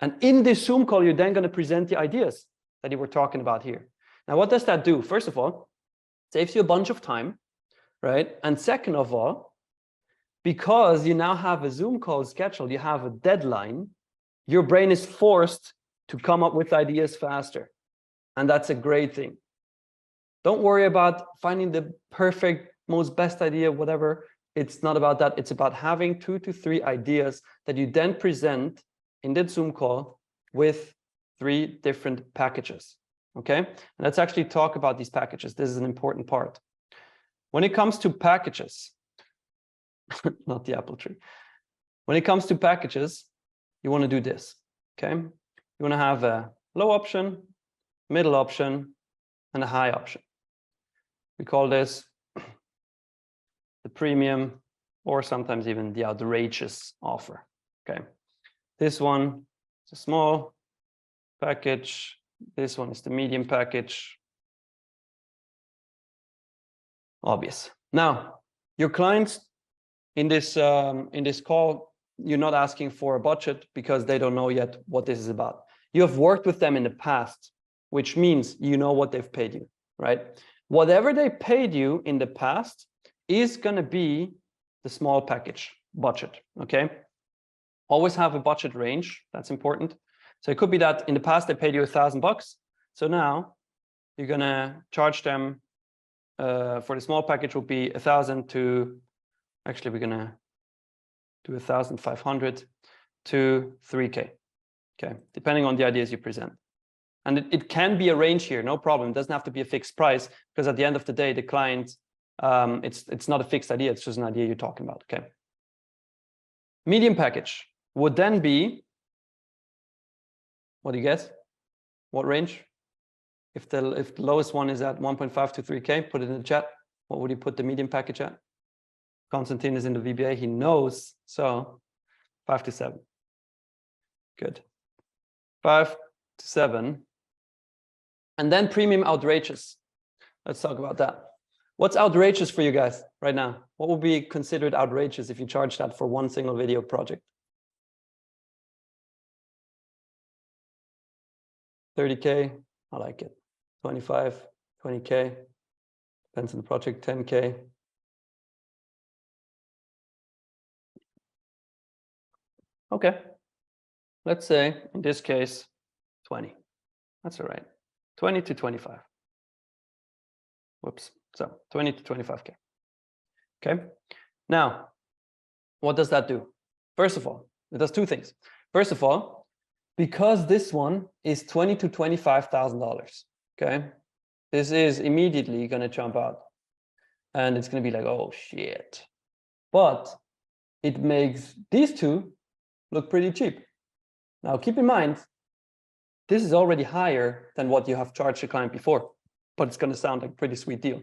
And in this Zoom call, you're then going to present the ideas that you were talking about here. Now, what does that do? First of all, it saves you a bunch of time, right? And second of all, because you now have a Zoom call scheduled, you have a deadline, your brain is forced to come up with ideas faster. And that's a great thing. Don't worry about finding the perfect, most best idea, whatever. It's not about that. It's about having 2 to 3 ideas that you then present in that Zoom call with 3 different packages. Okay? And let's actually talk about these packages. This is an important part. When it comes to packages, not the apple tree. When it comes to packages, you want to do this. Okay? You want to have a low option, middle option, and a high option. We call this the premium, or sometimes even the outrageous offer. Okay, this one is a small package. This one is the medium package. Obvious. Now, your clients in this call, you're not asking for a budget because they don't know yet what this is about. You have worked with them in the past, which means you know what they've paid you, right? Whatever they paid you in the past is going to be the small package budget, okay? Always have a budget range. That's important. So it could be that in the past they paid you $1,000. So now you're going to charge them for the small package will be 1,000 to, actually we're going to do 1,500 to 3K, okay? Depending on the ideas you present. And it can be a range here, no problem. It doesn't have to be a fixed price because at the end of the day, the client, it's not a fixed idea. It's just an idea you're talking about, okay? Medium package would then be, what do you guess? What range? If the lowest one is at 1.5 to 3K, put it in the chat. What would you put the medium package at? Konstantin is in the VBA, he knows. So 5 to 7. Good. 5 to 7. And then premium outrageous. Let's talk about that. What's outrageous for you guys right now? What would be considered outrageous if you charge that for one single video project? 30K, I like it. 25, 20K, depends on the project, 10K. Okay, let's say in this case, 20. That's all right. 20 to 25. Whoops. So 20 to 25K. Okay. Now, what does that do? First of all, it does 2 things. First of all, because this one is $20,000 to $25,000. Okay. This is immediately going to jump out. And it's going to be like, oh shit. But it makes these 2 look pretty cheap. Now, keep in mind, this is already higher than what you have charged the client before, but it's going to sound like a pretty sweet deal.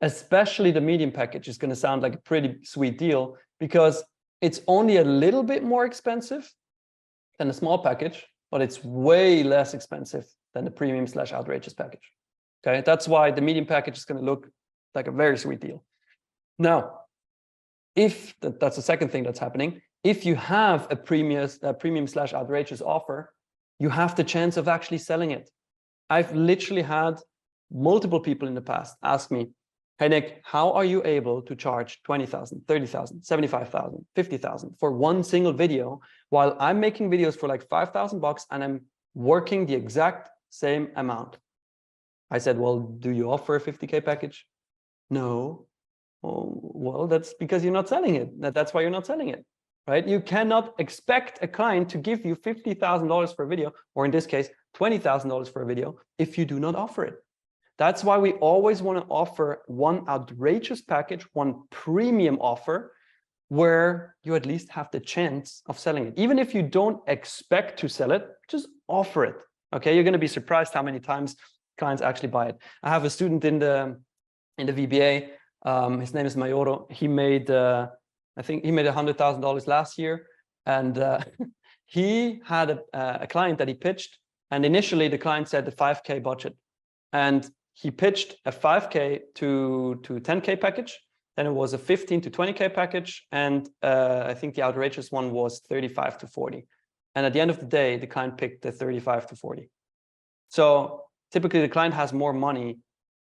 Especially the medium package is going to sound like a pretty sweet deal because it's only a little bit more expensive than the small package, but it's way less expensive than the premium / outrageous package. Okay, that's why the medium package is going to look like a very sweet deal. Now, if that's the second thing that's happening, if you have a premium / outrageous offer, you have the chance of actually selling it. I've literally had multiple people in the past ask me, hey, Nick, how are you able to charge 20,000, 30,000, 75,000, 50,000 for one single video while I'm making videos for like 5,000 bucks and I'm working the exact same amount? I said, well, do you offer a 50K package? No. Oh, well, that's because you're not selling it. That's why you're not selling it, right? You cannot expect a client to give you $50,000 for a video, or in this case, $20,000 for a video, if you do not offer it. That's why we always want to offer one outrageous package, one premium offer, where you at least have the chance of selling it. Even if you don't expect to sell it, just offer it. Okay, you're going to be surprised how many times clients actually buy it. I have a student in the VBA. His name is Mayoro. He made, I think he made $100,000 last year, and he had a client that he pitched, and initially the client said the 5K budget, and he pitched a 5K to 10K package. Then it was a 15 to 20K package, and I think the outrageous one was 35 to 40. And at the end of the day, the client picked the 35 to 40. So typically the client has more money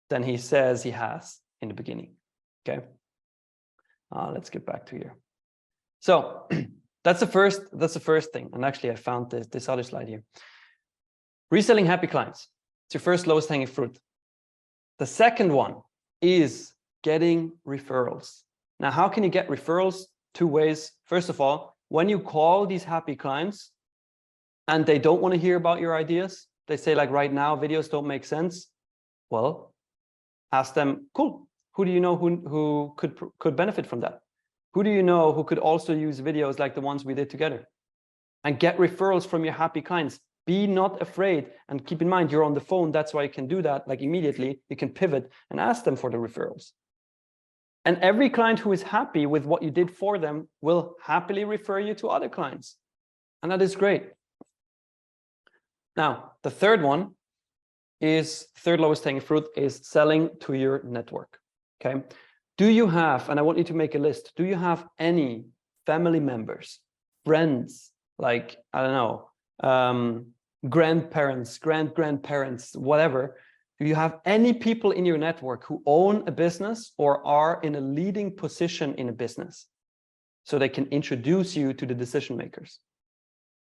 than he says he has in the beginning. Okay. Let's get back to here. So that's the first thing. And actually I found this other slide here. Reselling happy clients. It's your first lowest hanging fruit. The second one is getting referrals. Now, how can you get referrals? Two ways. First of all, when you call these happy clients and they don't want to hear about your ideas, they say like, right now videos don't make sense. Well, ask them, cool, who do you know who could benefit from that? Who do you know who could also use videos like the ones we did together? And get referrals from your happy clients. Be not afraid, and keep in mind, you're on the phone. That's why you can do that. Like immediately, you can pivot and ask them for the referrals. And every client who is happy with what you did for them will happily refer you to other clients. And that is great. Now, the third one is, third lowest hanging fruit is selling to your network. Okay. Do you have, and I want you to make a list, do you have any family members, friends, like, I don't know, grandparents, grandparents, whatever? Do you have any people in your network who own a business or are in a leading position in a business so they can introduce you to the decision makers?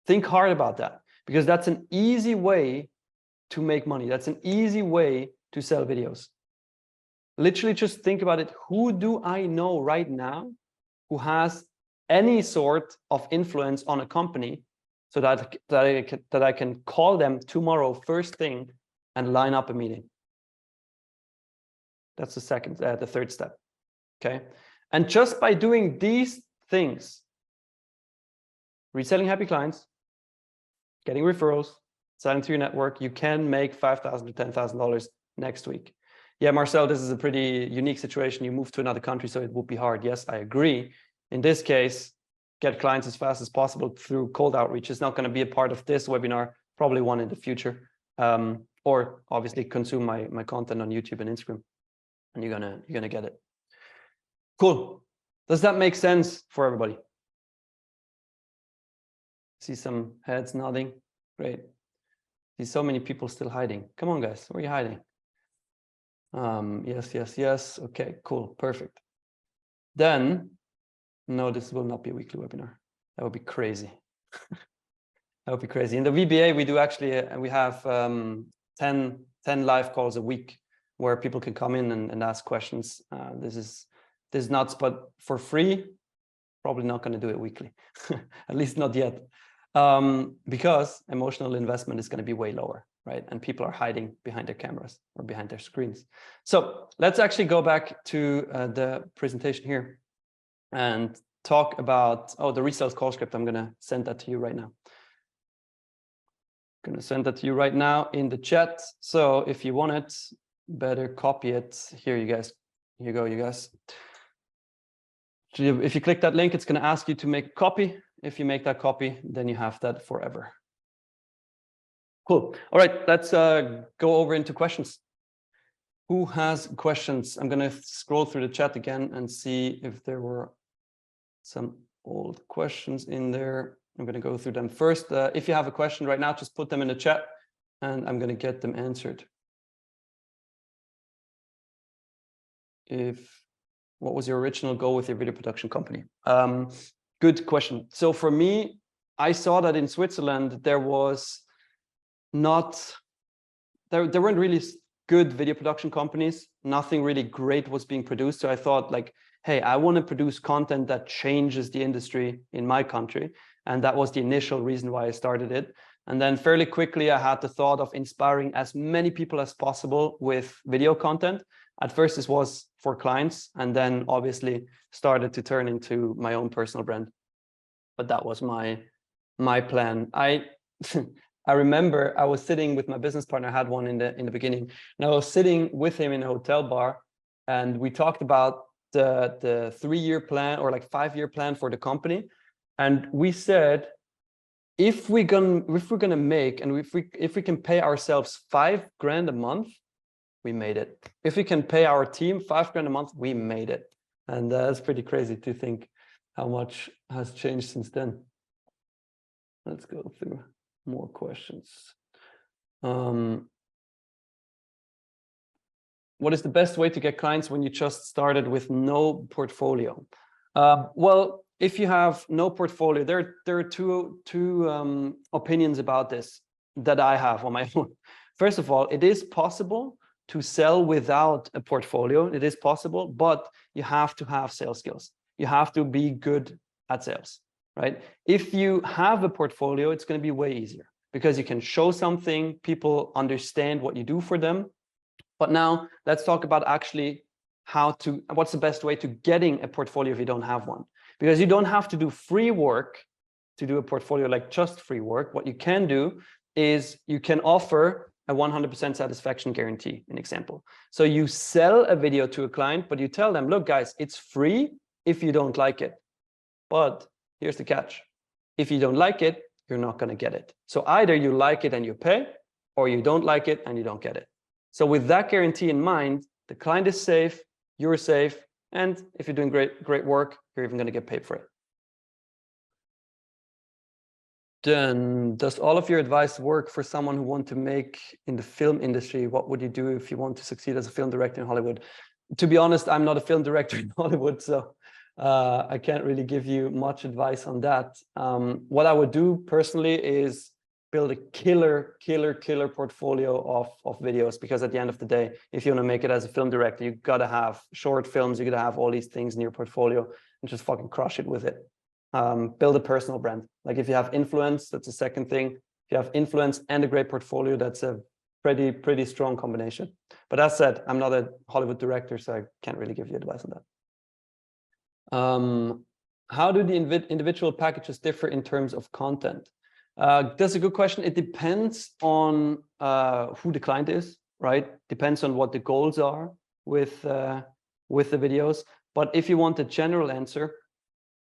Think hard about that, because that's an easy way to make money. That's an easy way to sell videos. Literally just think about it. Who do I know right now who has any sort of influence on a company so that I can call them tomorrow first thing and line up a meeting? That's the third step. Okay. And just by doing these things, reselling happy clients, getting referrals, selling to your network, you can make $5,000 to $10,000 next week. Yeah, Marcel, this is a pretty unique situation. You moved to another country, so it would be hard. Yes, I agree. In this case, get clients as fast as possible through cold outreach. It's not going to be a part of this webinar, probably one in the future. Or obviously consume my content on YouTube and Instagram, and you're gonna get it. Cool. Does that make sense for everybody? See some heads nodding. Great. See so many people still hiding. Come on, guys. Where are you hiding? Yes. Okay, cool. Perfect. Then, no, this will not be a weekly webinar. That would be crazy. That would be crazy. In the VBA, we do actually, we have 10 live calls a week where people can come in and ask questions. This is nuts, but for free, probably not going to do it weekly, at least not yet, because emotional investment is going to be way lower, right? And people are hiding behind their cameras or behind their screens. So let's actually go back to the presentation here and talk about, the resales call script. I'm going to send that to you right now. I'm going to send that to you right now in the chat. So if you want it, better copy it. Here, you guys. Here you go, you guys. If you click that link, it's going to ask you to make a copy. If you make that copy, then you have that forever. Cool. All right, let's go over into questions. Who has questions? I'm going to scroll through the chat again and see if there were some old questions in there. I'm going to go through them first. If you have a question right now, just put them in the chat and I'm going to get them answered. What was your original goal with your video production company? Good question. So for me, I saw that in Switzerland, there weren't really good video production companies. Nothing really great was being produced. So I thought like, hey, I want to produce content that changes the industry in my country. And that was the initial reason why I started it. And then fairly quickly, I had the thought of inspiring as many people as possible with video content. At first, this was for clients, and then obviously started to turn into my own personal brand. But that was my plan. I remember I was sitting with my business partner. I had one in the beginning, and I was sitting with him in a hotel bar, and we talked about the 3-year plan or like 5-year plan for the company, and we said, if we're gonna make, and if we can pay ourselves $5,000 a month, we made it. If we can pay our team $5,000 a month, we made it. And that's pretty crazy to think how much has changed since then. Let's go through more questions. What is the best way to get clients when you just started with no portfolio? Well, if you have no portfolio, there are two opinions about this that I have on my own. First of all, it is possible to sell without a portfolio. It is possible, but you have to have sales skills. You have to be good at sales, right? If you have a portfolio, it's going to be way easier because you can show something, people understand what you do for them. But now let's talk about actually what's the best way to getting a portfolio if you don't have one? Because you don't have to do free work to do a portfolio, like just free work. What you can do is you can offer a 100% satisfaction guarantee, an example. So you sell a video to a client, but you tell them, look, guys, it's free if you don't like it. But here's the catch. If you don't like it, you're not going to get it. So either you like it and you pay, or you don't like it and you don't get it. So with that guarantee in mind, the client is safe, you're safe, and if you're doing great work, you're even going to get paid for it. Then, does all of your advice work for someone who wants to make in the film industry? What would you do if you want to succeed as a film director in Hollywood? To be honest, I'm not a film director in Hollywood, so I can't really give you much advice on that. What I would do personally is build a killer portfolio of videos, because at the end of the day, if you want to make it as a film director, you got to have short films, you got to have all these things in your portfolio and just fucking crush it with it. Build a personal brand. Like if you have influence, that's the second thing. If you have influence and a great portfolio, that's a pretty strong combination. But as said, I'm not a Hollywood director, so I can't really give you advice on that. How do the individual packages differ in terms of content? That's a good question. It depends on who the client is, right? Depends on what the goals are with the videos. But if you want a general answer,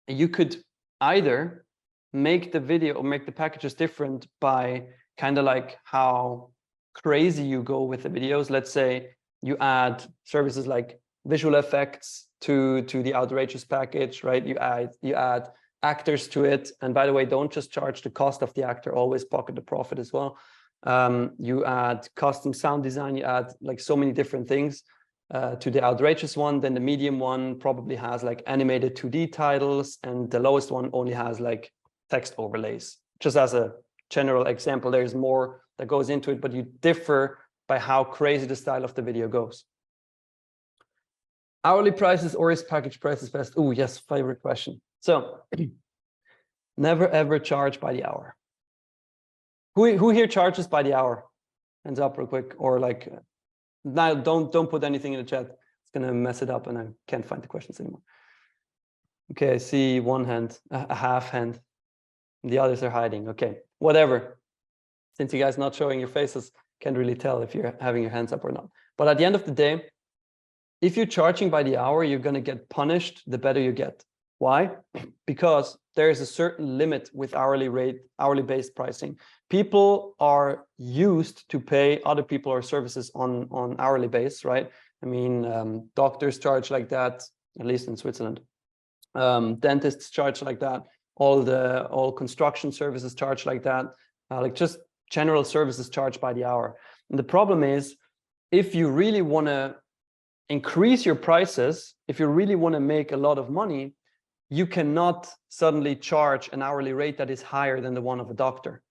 you could either make the video or make the packages different by kind of like how crazy you go with the videos. Let's say you add services like visual effects to the outrageous package, right? You add actors to it. And by the way, don't just charge the cost of the actor, always pocket the profit as well. You add custom sound design, you add like so many different things to the outrageous one. Then the medium one probably has like animated 2D titles, and the lowest one only has like text overlays. Just as a general example, there's more that goes into it, but you differ by how crazy the style of the video goes. Hourly prices or is package prices best? Oh, yes, favorite question. So never ever charge by the hour. Who here charges by the hour? Hands up real quick. Or like, now don't put anything in the chat. It's gonna mess it up and I can't find the questions anymore. Okay, I see one hand, a half hand. The others are hiding. Okay, whatever. Since you guys not showing your faces, can't really tell if you're having your hands up or not. But at the end of the day, if you're charging by the hour, you're gonna get punished the better you get. Why? Because there is a certain limit with hourly based pricing. People are used to pay other people or services on hourly base, right? I mean, doctors charge like that, at least in Switzerland. Dentists charge like that. All construction services charge like that. Like just general services charged by the hour. And the problem is, if you really want to increase your prices, if you really want to make a lot of money, you cannot suddenly charge an hourly rate that is higher than the one of a doctor,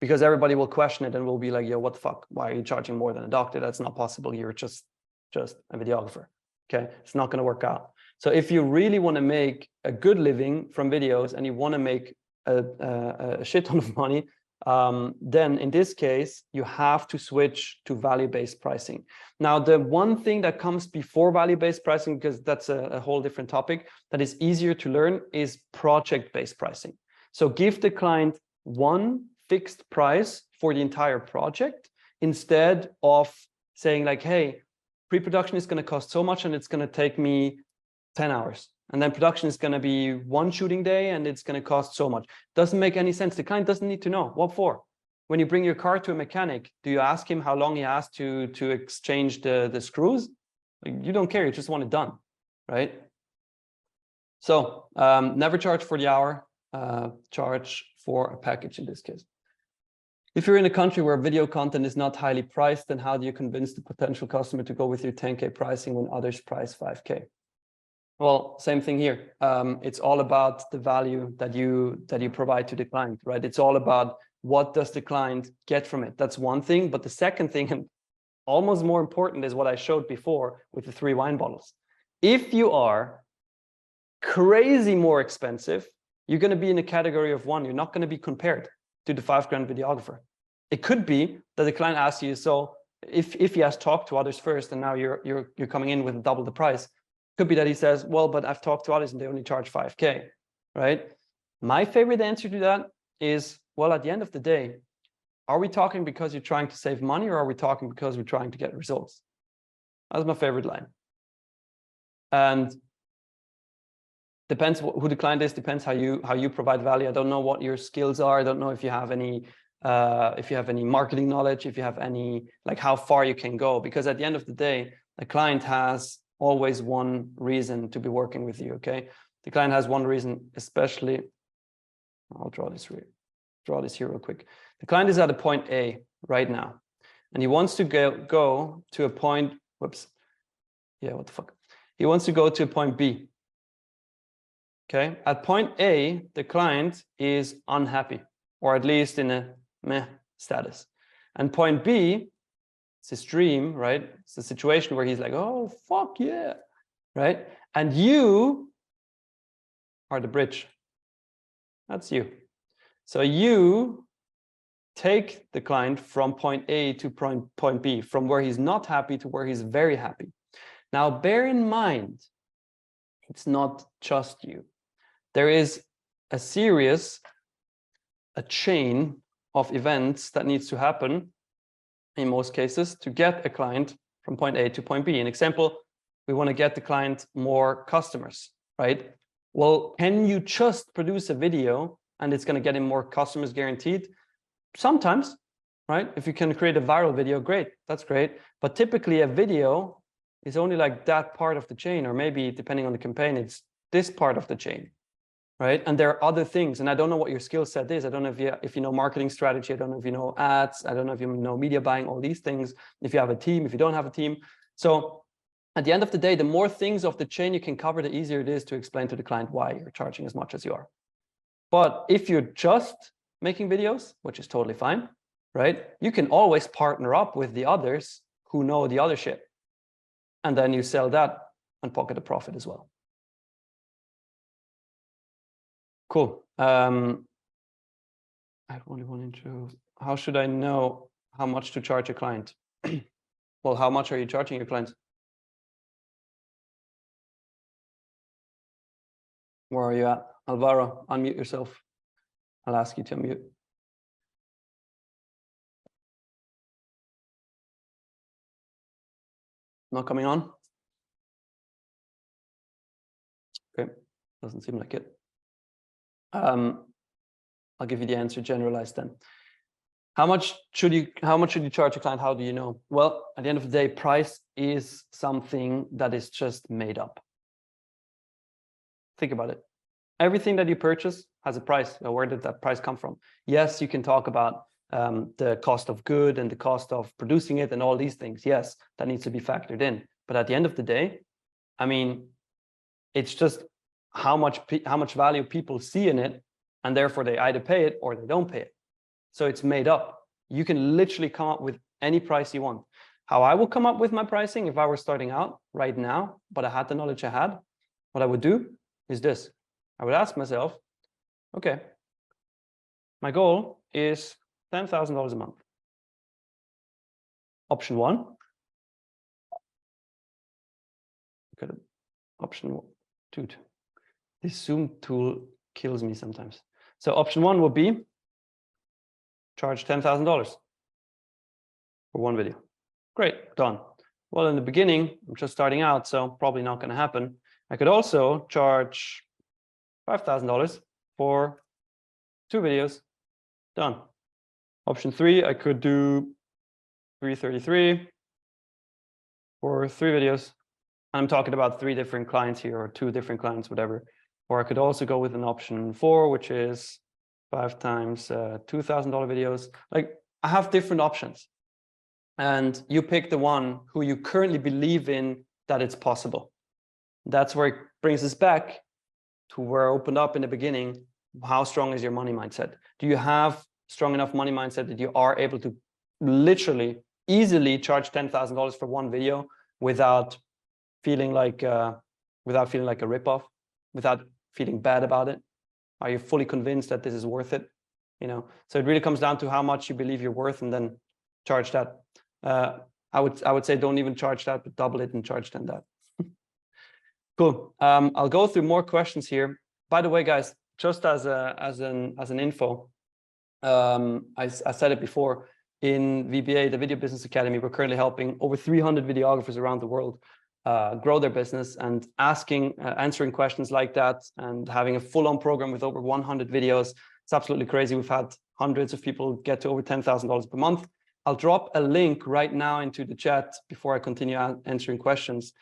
because everybody will question it and will be like, yo, what the fuck? Why are you charging more than a doctor? That's not possible. You're just a videographer. Okay, it's not going to work out. So if you really want to make a good living from videos and you want to make a shit ton of money, then in this case, you have to switch to value-based pricing. Now, the one thing that comes before value-based pricing, because that's a whole different topic, that is easier to learn, is project-based pricing. So give the client one fixed price for the entire project, instead of saying like, hey, pre-production is going to cost so much and it's going to take me 10 hours. And then production is going to be one shooting day and it's going to cost so much. Doesn't make any sense. The client doesn't need to know. What for? When you bring your car to a mechanic, do you ask him how long he has to exchange the screws? You don't care. You just want it done, right? So never charge for the hour. Charge for a package in this case. If you're in a country where video content is not highly priced, then how do you convince the potential customer to go with your 10K pricing when others price 5K? Well, same thing here. It's all about the value that you provide to the client, right? It's all about what does the client get from it. That's one thing. But the second thing, and almost more important, is what I showed before with the 3 wine bottles. If you are crazy more expensive, you're going to be in a category of one. You're not going to be compared to the 5 grand videographer. It could be that the client asks you, so if he has talked to others first and now you're coming in with double the price, could be that he says, well, but I've talked to others and they only charge 5K, right? My favorite answer to that is, well, at the end of the day, are we talking because you're trying to save money, or are we talking because we're trying to get results? That's my favorite line. And depends who the client is, depends how you provide value. I don't know what your skills are. I don't know if you have any marketing knowledge, if you have any, like how far you can go, because at the end of the day, the client has always one reason to be working with you. Okay, the client has one reason, especially. I'll draw this here real quick. The client is at a point A right now, and he wants to go to a point. Whoops. Yeah, what the fuck? He wants to go to a point B. Okay, at point A, the client is unhappy, or at least in a meh status, and point B, it's his dream, right? It's a situation where he's like, oh, fuck yeah, right? And you are the bridge. That's you. So you take the client from point A to point B, from where he's not happy to where he's very happy. Now, bear in mind, it's not just you. There is a chain of events that needs to happen in most cases to get a client from point A to point B. An example, we want to get the client more customers, right? Well, can you just produce a video and it's going to get him more customers guaranteed? Sometimes, right? If you can create a viral video, great, that's great. But typically a video is only like that part of the chain, or maybe depending on the campaign, it's this part of the chain, right? And there are other things, and I don't know what your skill set is. I don't know if you know marketing strategy. I don't know if you know ads. I don't know if you know media buying, all these things. If you have a team, if you don't have a team. So at the end of the day, the more things of the chain you can cover, the easier it is to explain to the client why you're charging as much as you are. But if you're just making videos, which is totally fine, right? You can always partner up with the others who know the other shit. And then you sell that and pocket a profit as well. Cool. I have only one intro. How should I know how much to charge a client? Well, how much are you charging your clients? Where are you at? Alvaro, unmute yourself. I'll ask you to unmute. Not coming on? Okay. Doesn't seem like it. I'll give you the answer generalized then. How much should you charge a client? How do you know? Well, at the end of the day, price is something that is just made up. Think about it. Everything that you purchase has a price. Where did that price come from? Yes, you can talk about the cost of good and the cost of producing it and all these things. Yes, that needs to be factored in. But at the end of the day, I mean, it's just how much value people see in it, and therefore they either pay it or they don't pay it. So it's made up. You can literally come up with any price you want. How I will come up with my pricing if I were starting out right now, but I had the knowledge I had, what I would do is this. I would ask myself, okay, my goal is $10,000 a month. Option one. Option dude, this Zoom tool kills me sometimes. So option one would be charge $10,000 for one video. Great, done. Well, in the beginning, I'm just starting out, so probably not going to happen. I could also charge $5,000 for 2 videos. Done. Option three, I could do $333 for 3 videos. I'm talking about 3 different clients here, or 2 different clients, whatever. Or I could also go with an option 4, which is 5 times $2,000 videos. Like, I have different options, and you pick the one who you currently believe in that it's possible. That's where it brings us back to where I opened up in the beginning. How strong is your money mindset? Do you have strong enough money mindset that you are able to literally easily charge $10,000 for one video without feeling like a ripoff, without feeling bad about it? Are you fully convinced that this is worth it? You know, so it really comes down to how much you believe you're worth, and then charge that. I would say don't even charge that, but double it and charge then that. Cool. I'll go through more questions here. By the way, guys, just as an info, I said it before, in VBA, the Video Business Academy, we're currently helping over 300 videographers around the world grow their business, and answering questions like that, and having a full-on program with over 100 videos. It's absolutely crazy. We've had hundreds of people get to over $10,000 per month. I'll drop a link right now into the chat before I continue answering questions.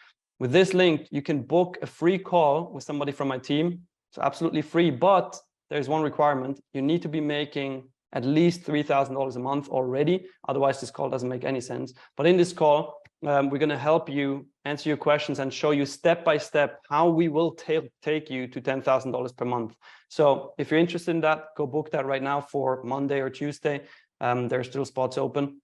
With this link, you can book a free call with somebody from my team. It's absolutely free, but there's one requirement. You need to be making at least $3,000 a month already. Otherwise, this call doesn't make any sense. But in this call, we're going to help you answer your questions and show you step by step how we will take you to $10,000 per month. So if you're interested in that, go book that right now for Monday or Tuesday. There's still spots open,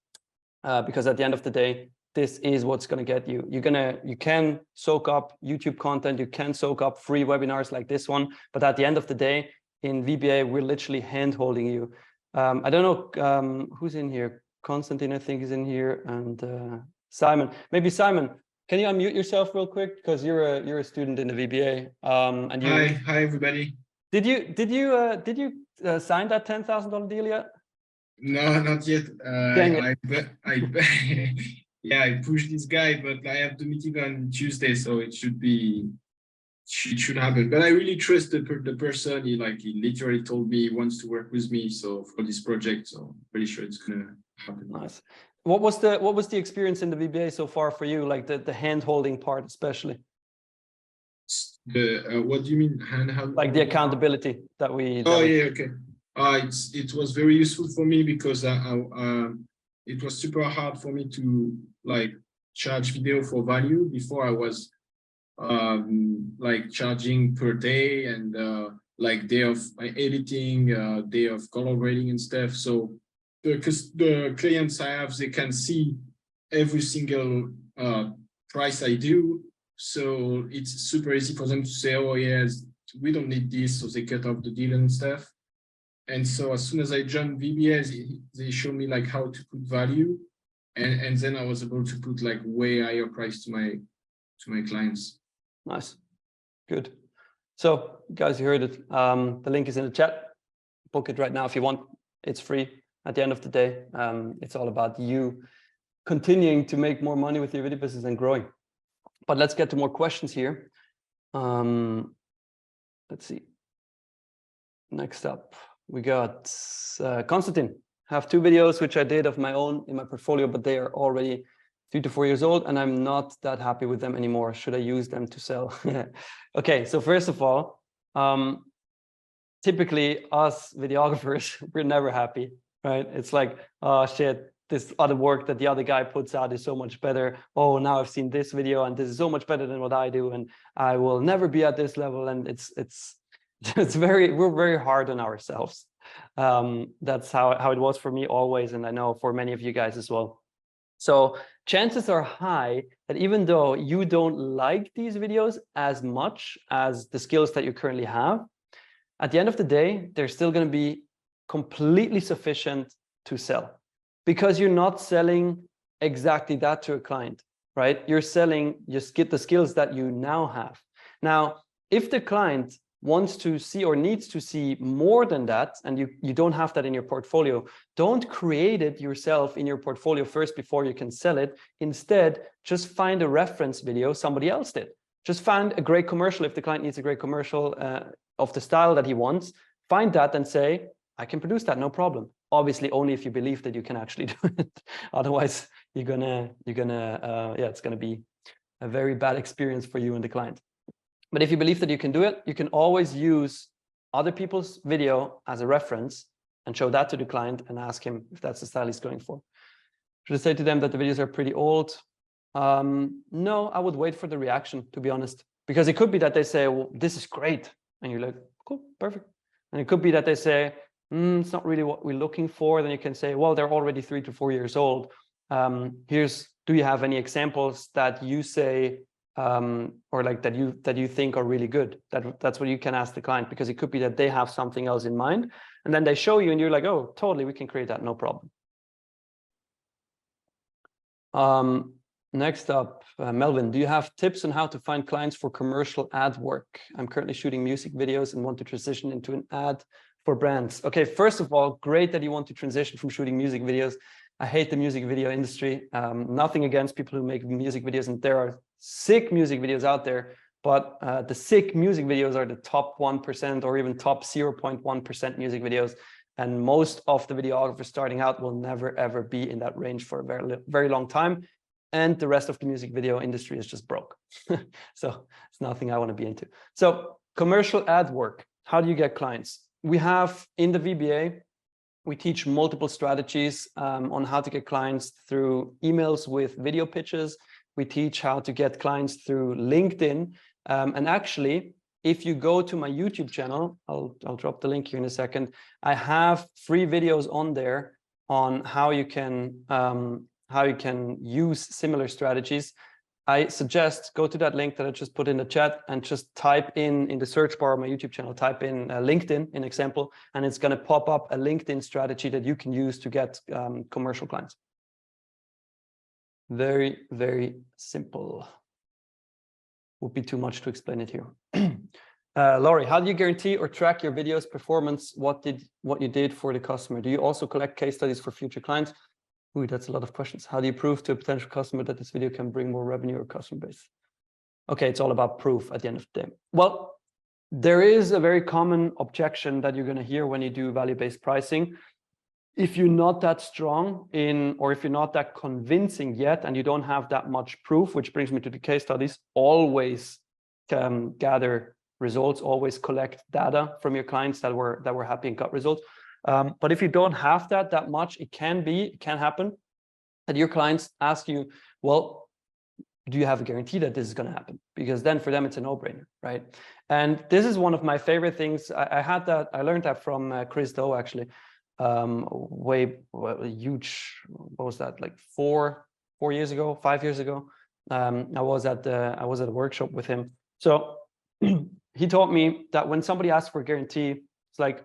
because at the end of the day, this is what's going to get you. You can soak up YouTube content, you can soak up free webinars like this one, but at the end of the day, in VBA, we're literally hand-holding you. I don't know who's in here. Konstantin, I think, is in here, and Simon. Maybe Simon, can you unmute yourself real quick, because you're a student in the VBA. And you. Hi everybody. Did you sign that $10,000 deal yet? No, not yet. Yeah, I pushed this guy, but I have the meeting on Tuesday, so it should happen. But I really trust the person. He literally told me he wants to work with me, so for this project, so I'm pretty sure it's gonna happen. Nice. What was the experience in the VBA so far for you? Like the hand holding part, especially. What do you mean hand holding? Like the accountability that we. Yeah, okay. It was very useful for me, because it was super hard for me to charge video for value. Before I was charging per day, and day of editing, day of color grading and stuff. So because the clients I have, they can see every single price I do. So it's super easy for them to say, oh yes, we don't need this. So they cut off the deal and stuff. And so as soon as I joined VBA, they showed me how to put value, and then I was able to put way higher price to my clients. Nice, good. So guys, you heard it. The link is in the chat. Book it right now if you want. It's free. At the end of the day, it's all about you continuing to make more money with your video business and growing. But let's get to more questions here. let's see. Next up, we got Konstantin. I have 2 videos which I did of my own in my portfolio, but they are already 3 to 4 years old, and I'm not that happy with them anymore. Should I use them to sell? Okay, so first of all, typically us videographers, we're never happy, right? It's like, oh shit, this other work that the other guy puts out is so much better. Oh, now I've seen this video and this is so much better than what I do, and I will never be at this level. And we're very hard on ourselves. That's how it was for me always, and I know for many of you guys as well. So chances are high that even though you don't like these videos as much as the skills that you currently have, at the end of the day, they're still going to be completely sufficient to sell, because you're not selling exactly that to a client, right? You're selling just get the skills that you now have. Now, if the client wants to see or needs to see more than that, and you don't have that in your portfolio, don't create it yourself in your portfolio first before you can sell it. Instead, just find a reference video somebody else did. Just find a great commercial. If the client needs a great commercial of the style that he wants, find that and say, I can produce that, no problem. Obviously, only if you believe that you can actually do it. Otherwise, it's gonna be a very bad experience for you and the client. But if you believe that you can do it, you can always use other people's video as a reference and show that to the client and ask him if that's the style he's going for. Should I say to them that the videos are pretty old? No, I would wait for the reaction, to be honest, because it could be that they say, well, this is great. And you're like, cool, perfect. And it could be that they say, it's not really what we're looking for. Then you can say, well, they're already 3 to 4 years old. Do you have any examples that you say, or like that you think are really good? That's what you can ask the client, because it could be that they have something else in mind, and then they show you and you're like, oh, totally, we can create that, no problem. Next up, Melvin, do you have tips on how to find clients for commercial ad work? I'm currently shooting music videos and want to transition into an ad for brands. Okay, first of all, great that you want to transition from shooting music videos. I hate the music video industry. Nothing against people who make music videos, and there are sick music videos out there, but the sick music videos are the top 1% or even top 0.1% music videos. And most of the videographers starting out will never, ever be in that range for a very, very long time. And the rest of the music video industry is just broke. So it's nothing I want to be into. So commercial ad work, how do you get clients? We have in the VBA, we teach multiple strategies on how to get clients through emails with video pitches. We teach how to get clients through LinkedIn. And actually, if you go to my YouTube channel, I'll drop the link here in a second. I have free videos on there on how you can use similar strategies. I suggest go to that link that I just put in the chat and just type in the search bar of my YouTube channel, type in LinkedIn, in example, and it's going to pop up a LinkedIn strategy that you can use to get commercial clients. Very, very simple. Would be too much to explain it here. Laurie, how do you guarantee or track your video's performance? What you did for the customer? Do you also collect case studies for future clients? Ooh, that's a lot of questions. How do you prove to a potential customer that this video can bring more revenue or customer base? Okay, it's all about proof at the end of the day. Well, there is a very common objection that you're going to hear when you do value-based pricing. If you're not that strong in, or if you're not that convincing yet, and you don't have that much proof, which brings me to the case studies, always gather results, always collect data from your clients that were happy and got results. But if you don't have that much, it can happen that your clients ask you, well, do you have a guarantee that this is going to happen? Because then for them, it's a no-brainer, right? And this is one of my favorite things. I learned that from Chris Do, actually. Huge, what was that, like 5 years ago. I was at a workshop with him. So he taught me that when somebody asks for a guarantee, it's like,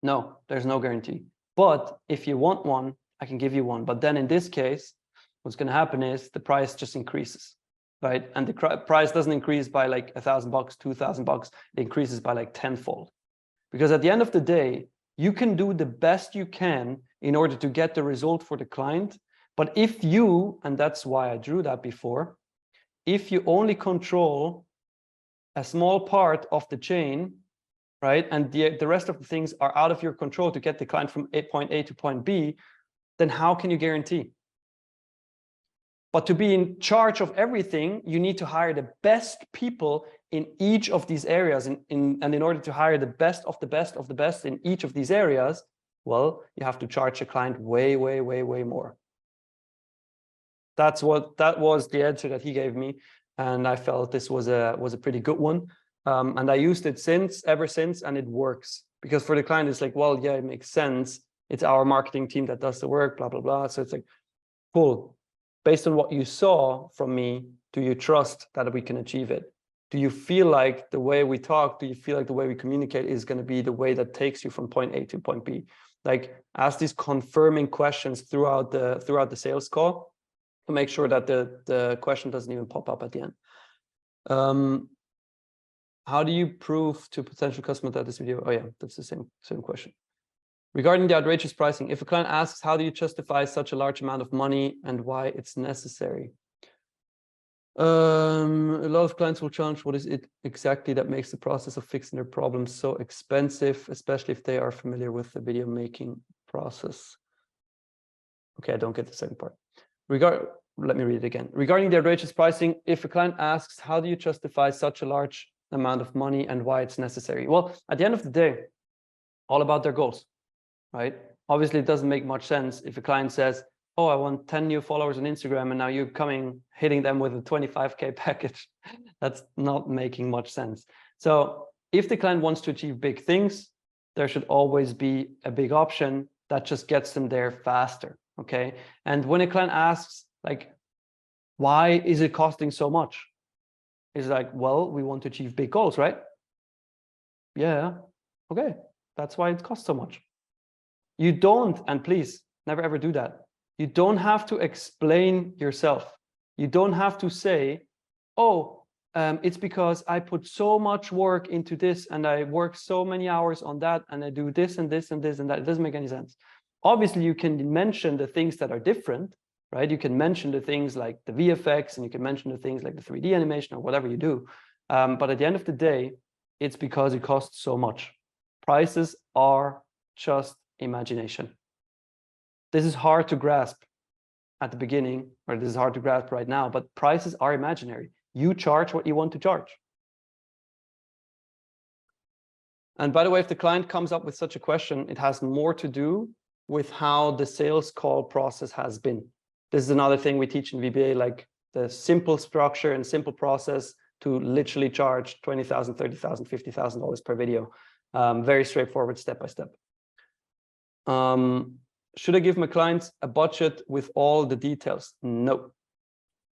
no, there's no guarantee. But if you want one, I can give you one. But then in this case, what's going to happen is the price just increases, right? And the price doesn't increase by like $1,000, $2,000. It increases by like tenfold. Because at the end of the day, you can do the best you can in order to get the result for the client. But if you, and that's why I drew that before, if you only control a small part of the chain, right? And the rest of the things are out of your control to get the client from point A to point B, then how can you guarantee? But to be in charge of everything, you need to hire the best people in each of these areas. And in order to hire the best of the best of the best in each of these areas, well, you have to charge a client way, way, way, way more. That was the answer that he gave me. And I felt this was a pretty good one. And I used it ever since, and it works. Because for the client, it's like, well, yeah, it makes sense. It's our marketing team that does the work, blah, blah, blah. So it's like, cool. Based on what you saw from me, do you trust that we can achieve it? Do you feel like the way we talk, do you feel like the way we communicate is going to be the way that takes you from point A to point B? Like, ask these confirming questions throughout the sales call to make sure that the question doesn't even pop up at the end. How do you prove to potential customer that this video? Oh yeah, that's the same question. Regarding the outrageous pricing, if a client asks, how do you justify such a large amount of money and why it's necessary? A lot of clients will challenge, what is it exactly that makes the process of fixing their problems so expensive, especially if they are familiar with the video making process? Okay, I don't get the second part. Let me read it again. Regarding the outrageous pricing, if a client asks, how do you justify such a large amount of money and why it's necessary? Well, at the end of the day, all about their goals. Right? Obviously, it doesn't make much sense if a client says, oh, I want 10 new followers on Instagram, and now you're hitting them with a 25K package. That's not making much sense. So if the client wants to achieve big things, there should always be a big option that just gets them there faster. Okay. And when a client asks, like, why is it costing so much? It's like, well, we want to achieve big goals, right? Yeah. Okay. That's why it costs so much. You don't, and please never ever do that. You don't have to explain yourself. You don't have to say, oh, it's because I put so much work into this and I work so many hours on that and I do this and this and this and that. It doesn't make any sense. Obviously, you can mention the things that are different, right? You can mention the things like the VFX and you can mention the things like the 3D animation or whatever you do. But at the end of the day, it's because it costs so much. Prices are just imagination. This is hard to grasp at the beginning, or this is hard to grasp right now, but prices are imaginary. You charge what you want to charge. And by the way, if the client comes up with such a question, it has more to do with how the sales call process has been. This is another thing we teach in VBA, like the simple structure and simple process to literally charge $20,000, $30,000, $50,000 per video. Very straightforward, step by step. Should I give my clients a budget with all the details? No.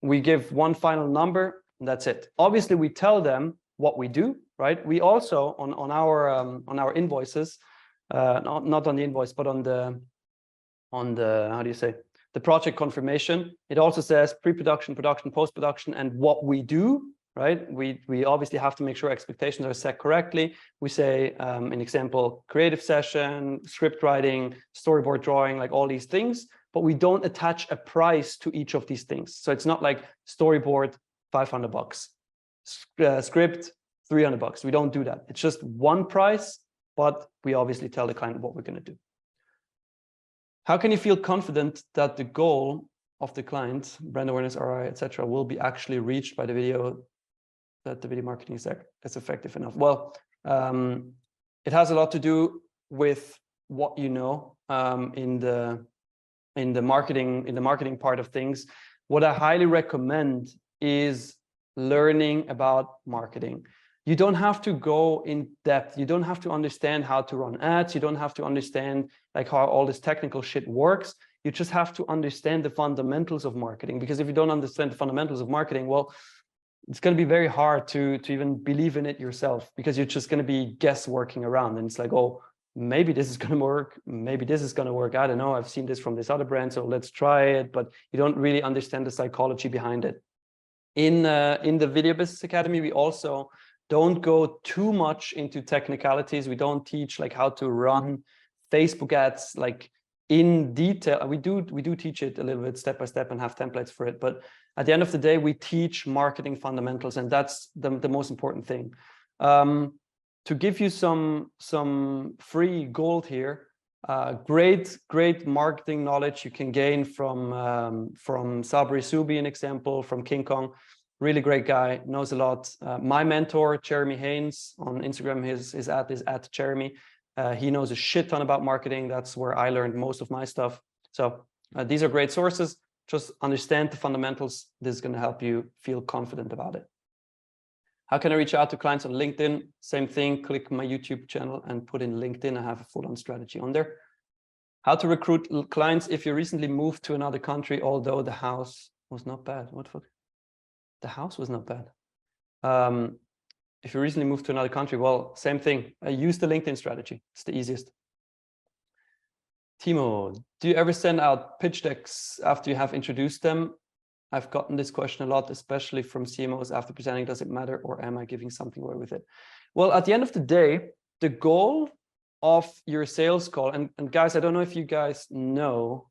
We give one final number, and that's it. Obviously, we tell them what we do, right? We also, on our invoices, not on the invoice, but on the, how do you say, the project confirmation, it also says pre-production, production, post-production, and what we do, right? We obviously have to make sure expectations are set correctly. We say, an example, creative session, script writing, storyboard drawing, like all these things, but we don't attach a price to each of these things. So it's not like storyboard, $500, script, $300. We don't do that. It's just one price, but we obviously tell the client what we're going to do. How can you feel confident that the goal of the client, brand awareness, ROI, etc., will be actually reached by the video, that the video marketing is effective enough? Well, it has a lot to do with what you know in the marketing part of things. What I highly recommend is learning about marketing. You don't have to go in depth. You don't have to understand how to run ads. You don't have to understand like how all this technical shit works. You just have to understand the fundamentals of marketing, because if you don't understand the fundamentals of marketing, well, it's going to be very hard to even believe in it yourself, because you're just going to be guessworking around. And it's like, oh, maybe this is going to work. Maybe this is going to work. I don't know. I've seen this from this other brand, so let's try it. But you don't really understand the psychology behind it. In the Video Business Academy, we also don't go too much into technicalities. We don't teach like how to run Facebook ads like in detail. We do teach it a little bit step by step and have templates for it, but At the end of the day, we teach marketing fundamentals, and that's the most important thing. To give you some free gold here, great marketing knowledge you can gain from Sabri Subi, an example, from King Kong. Really great guy, knows a lot. My mentor, Jeremy Haynes, on Instagram, his ad is @Jeremy. He knows a shit ton about marketing. That's where I learned most of my stuff. So these are great sources. Just understand the fundamentals. This is going to help you feel confident about it. How can I reach out to clients on LinkedIn? Same thing, click my YouTube channel and put in LinkedIn. I have a full-on strategy on there. How to recruit clients if you recently moved to another country, although the house was not bad. What the fuck? The house was not bad. If you recently moved to another country, well, same thing. Use the LinkedIn strategy. It's the easiest. Timo, do you ever send out pitch decks after you have introduced them? I've gotten this question a lot, especially from CMOs after presenting. Does it matter, or am I giving something away with it? Well, at the end of the day, the goal of your sales call, and guys, I don't know if you guys know,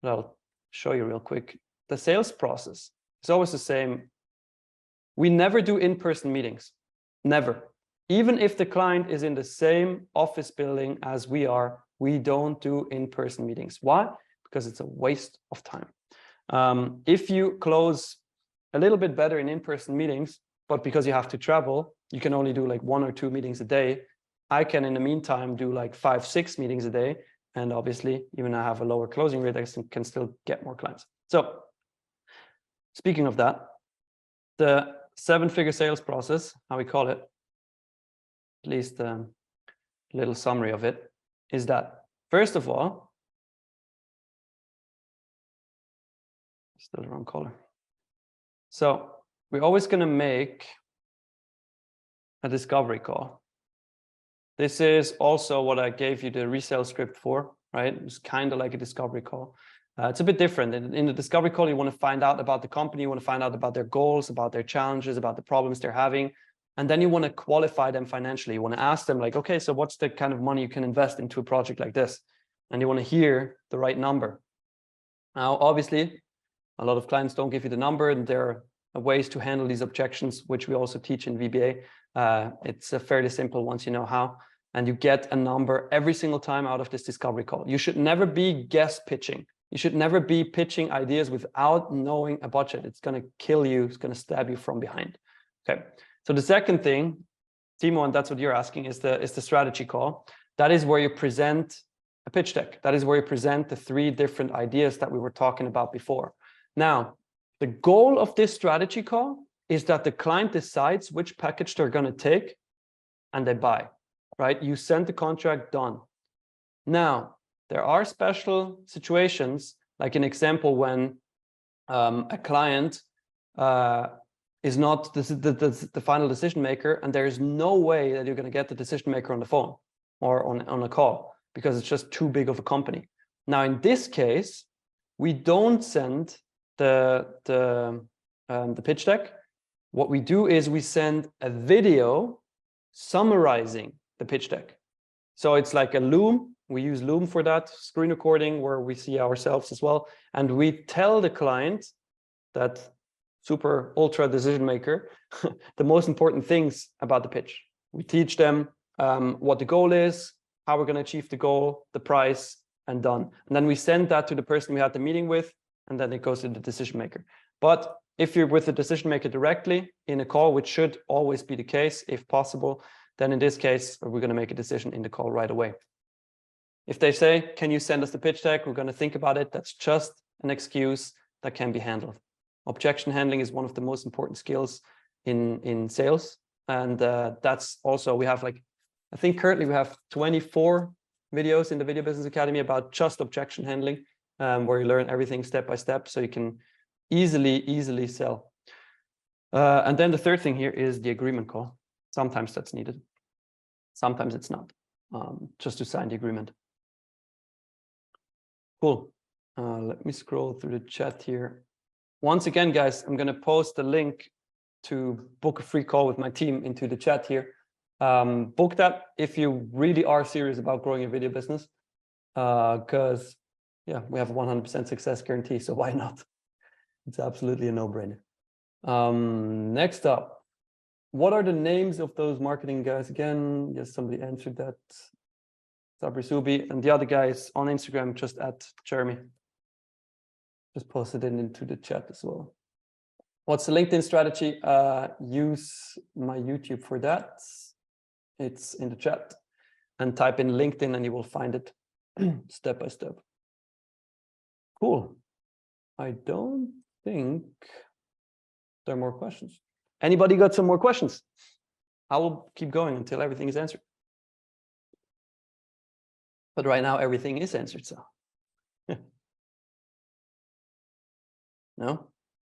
but I'll show you real quick. The sales process is always the same. We never do in-person meetings, never. Even if the client is in the same office building as we are, we don't do in-person meetings. Why? Because it's a waste of time. If you close a little bit better in in-person meetings, but because you have to travel, you can only do like 1 or 2 meetings a day. I can, in the meantime, do like 5, 6 meetings a day. And obviously, even though I have a lower closing rate, I can still get more clients. So speaking of that, the 7-figure sales process, how we call it, at least a little summary of it, is that, first of all, still the wrong color. So we're always going to make a discovery call. This is also what I gave you the resell script for, right? It's kind of like a discovery call. It's a bit different. In the discovery call, you want to find out about the company, you want to find out about their goals, about their challenges, about the problems they're having. And then you want to qualify them financially. You want to ask them like, okay, so what's the kind of money you can invest into a project like this? And you want to hear the right number. Now, obviously, a lot of clients don't give you the number, and there are ways to handle these objections, which we also teach in VBA. It's fairly simple once you know how, and you get a number every single time out of this discovery call. You should never be guest pitching. You should never be pitching ideas without knowing a budget. It's going to kill you. It's going to stab you from behind. Okay. So the second thing, Timo, and that's what you're asking, is the strategy call. That is where you present a pitch deck. That is where you present the 3 different ideas that we were talking about before. Now, the goal of this strategy call is that the client decides which package they're going to take and they buy, right? You send the contract, done. Now, there are special situations, like an example when a client is not the final decision maker, and there is no way that you're going to get the decision maker on the phone or on a call because it's just too big of a company. Now, in this case, we don't send the pitch deck. What we do is we send a video summarizing the pitch deck. So it's like a Loom. We use Loom for that, screen recording where we see ourselves as well. And we tell the client, that super ultra decision maker, the most important things about the pitch. We teach them what the goal is, how we're going to achieve the goal, the price, and done. And then we send that to the person we had the meeting with, and then it goes to the decision maker. But if you're with the decision maker directly in a call, which should always be the case, if possible, then in this case, we're going to make a decision in the call right away. If they say, can you send us the pitch deck? We're going to think about it. That's just an excuse that can be handled. Objection handling is one of the most important skills in sales. And that's also, we have like, I think currently we have 24 videos in the Video Business Academy about just objection handling, where you learn everything step by step so you can easily sell. And then the third thing here is the agreement call. Sometimes that's needed. Sometimes it's not, just to sign the agreement. Cool. Let me scroll through the chat here. Once again, guys, I'm going to post a link to book a free call with my team into the chat here. Book that if you really are serious about growing your video business, because yeah, we have a 100% success guarantee, so why not? It's absolutely a no-brainer. Next up, what are the names of those marketing guys again? Yes, somebody answered that. Sabri Subi, and the other guys on Instagram, just at Jeremy. Just posted it into the chat as well. What's the LinkedIn strategy? Use my YouTube for that. It's in the chat. And type in LinkedIn and you will find it step by step. Cool. I don't think there are more questions. Anybody got some more questions? I will keep going until everything is answered. But right now, everything is answered, so. No?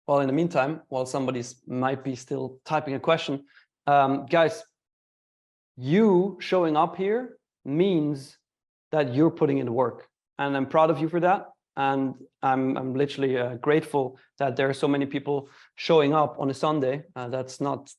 Well, in the meantime, while somebody's might be still typing a question, guys, you showing up here means that you're putting in the work. And I'm proud of you for that. And I'm literally grateful that there are so many people showing up on a Sunday. That's not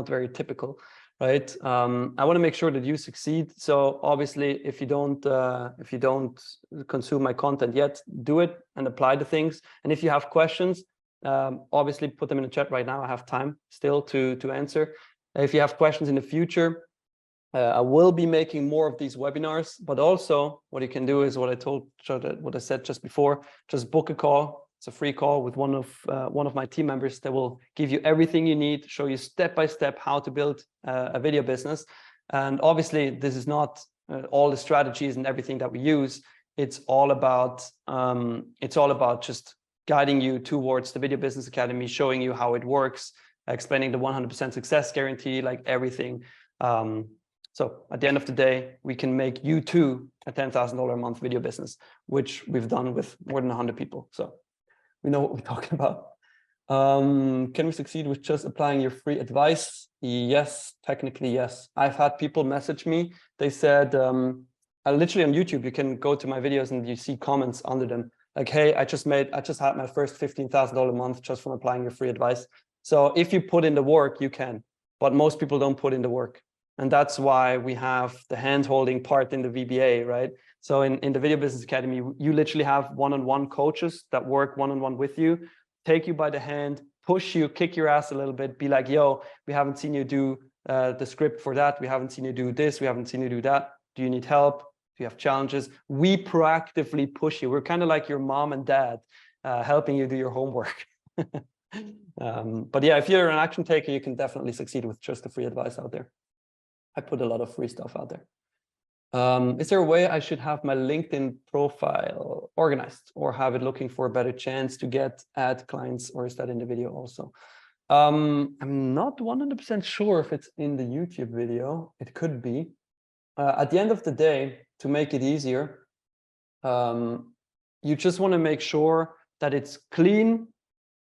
very typical, right? I want to make sure that you succeed. So obviously, if you don't consume my content yet, do it and apply the things. And if you have questions, obviously put them in the chat right now. I have time still to answer. If you have questions in the future, I will be making more of these webinars, but also what you can do is what I said just before, just book a call. It's a free call with one of my team members that will give you everything you need, show you step by step how to build a video business. And obviously this is not all the strategies and everything that we use. It's all about just guiding you towards the Video Business Academy, showing you how it works, explaining the 100% success guarantee, like everything. So at the end of the day, we can make you too a $10,000 a month video business, which we've done with more than 100 people. So we know what we're talking about. Can we succeed with just applying your free advice? Yes, technically, yes. I've had people message me. They said, literally on YouTube, you can go to my videos and you see comments under them. Like, hey, I just had my first $15,000 a month just from applying your free advice. So if you put in the work, you can, but most people don't put in the work. And that's why we have the hand-holding part in the VBA, right? So in the Video Business Academy, you literally have one-on-one coaches that work one-on-one with you, take you by the hand, push you, kick your ass a little bit, be like, yo, we haven't seen you do the script for that. We haven't seen you do this. We haven't seen you do that. Do you need help? Do you have challenges? We proactively push you. We're kind of like your mom and dad helping you do your homework. But yeah, if you're an action taker, you can definitely succeed with just the free advice out there. I put a lot of free stuff out there. Is there a way I should have my LinkedIn profile organized or have it looking for a better chance to get ad clients, or is that in the video also? I'm not 100% sure if it's in the YouTube video. It could be. At the end of the day, to make it easier, you just want to make sure that it's clean,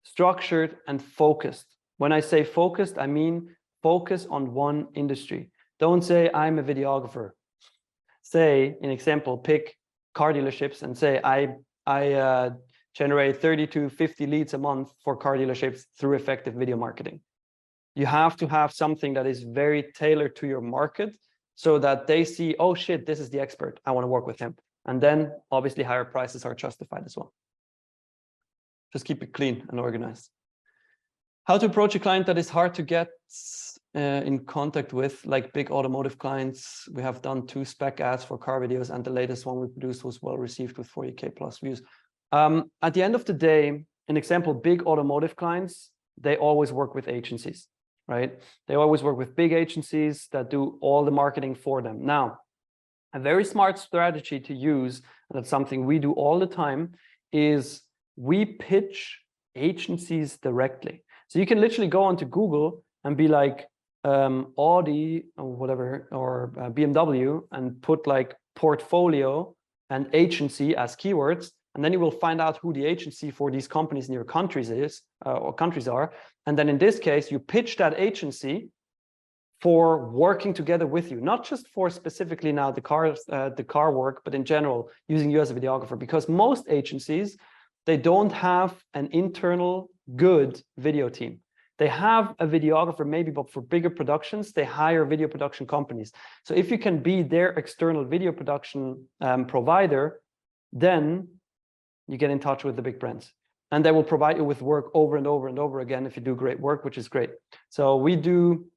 structured, and focused. When I say focused, I mean focus on one industry. Don't say I'm a videographer. Say, in example, pick car dealerships and say I generate 30 to 50 leads a month for car dealerships through effective video marketing. You have to have something that is very tailored to your market so that they see, oh shit, this is the expert. I want to work with him. And then obviously higher prices are justified as well. Just keep it clean and organized. How to approach a client that is hard to get in contact with, like big automotive clients. We have done 2 spec ads for car videos, and the latest one we produced was well received with 40K plus views. At the end of the day, an example, big automotive clients, they always work with agencies, right? They always work with big agencies that do all the marketing for them. Now, a very smart strategy to use, and that's something we do all the time, is we pitch agencies directly. So you can literally go onto Google and be like Audi or whatever, or BMW, and put like portfolio and agency as keywords. And then you will find out who the agency for these companies in your countries is, or countries are. And then in this case, you pitch that agency for working together with you, not just for specifically now the car work, but in general, using you as a videographer, because most agencies, they don't have an internal good video team. They have a videographer maybe, but for bigger productions, they hire video production companies. So if you can be their external video production provider, then you get in touch with the big brands. and they will provide you with work over and over and over again if you do great work, which is great. So we do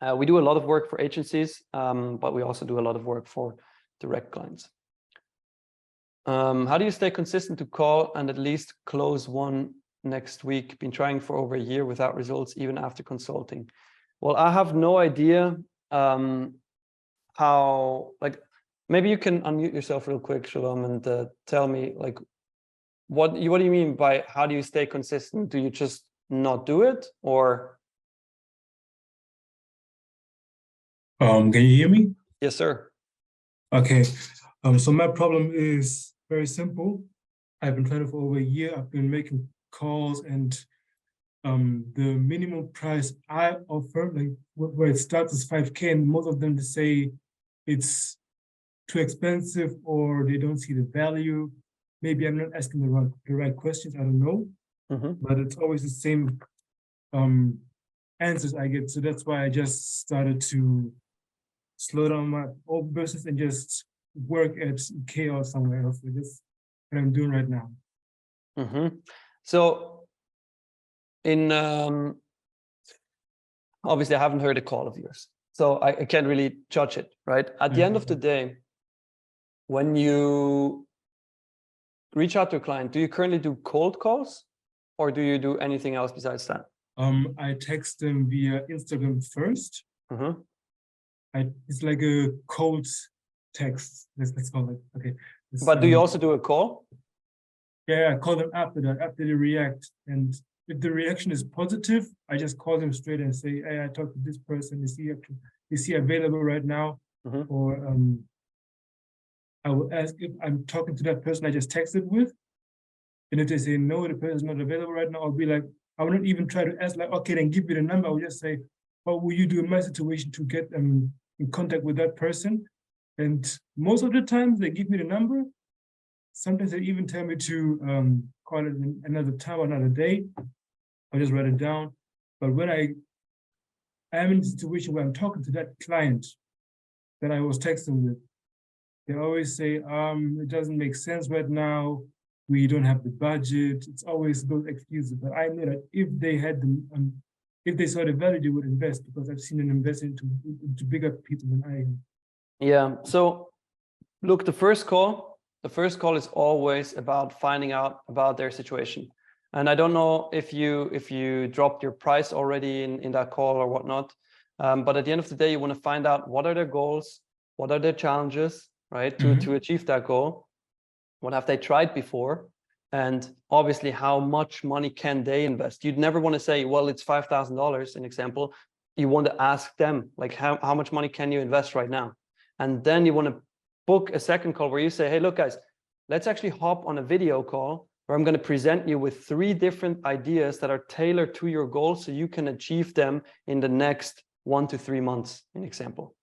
a lot of work for agencies, but we also do a lot of work for direct clients. How do you stay consistent to call and at least close one next week? Been trying for over a year without results, even after consulting. Well, I have no idea how, like, maybe you can unmute yourself real quick, Shalom, and tell me, like, what do you mean by how do you stay consistent? Do you just not do it, or? Can you hear me? Yes, sir. Okay. So my problem is very simple. I've been trying for over a year. I've been making calls, and the minimum price I offer, like where it starts is 5K, and most of them they say it's too expensive or they don't see the value. Maybe I'm not asking the right questions. I don't know, but it's always the same answers I get. So that's why I just started to slow down my old business and just work at K or somewhere else. That's what I'm doing right now. So in obviously I haven't heard a call of yours, so I can't really judge it, right? At the end of the day, when you reach out to a client, do you currently do cold calls or do you do anything else besides that? I text them via Instagram first. It's like a cold text. Let's call it. Okay. But do you also do a call? Yeah, I call them after that, after they react. And if the reaction is positive, I just call them straight and say, hey, I talked to this person. Is he available right now? Or I will ask if I'm talking to that person I just texted with. And if they say, no, the person is not available right now, I'll be like, I will not even try to ask, like, okay, then give me the number. I will just say, what will you do in my situation to get in contact with that person? And most of the time they give me the number. Sometimes they even tell me to call it another time, another day. I'll just write it down. But when I am in a situation where I'm talking to that client that I was texting with, they always say, it doesn't make sense right now. We don't have the budget. It's always those excuses. But I know that if they had the, if they saw the value, they would invest, because I've seen them invest into bigger people than I am. Yeah. So look, the first call is always about finding out about their situation. And I don't know if you dropped your price already in that call or whatnot. But at the end of the day, you want to find out what are their goals, what are their challenges, right? To achieve that goal. What have they tried before? And obviously, how much money can they invest? You'd never want to say, well, it's $5,000, an example. You want to ask them, like, how much money can you invest right now? And then you want to book a second call where you say, hey, look, guys, let's actually hop on a video call where I'm going to present you with 3 different ideas that are tailored to your goals so you can achieve them in the next 1 to 3 months, an example,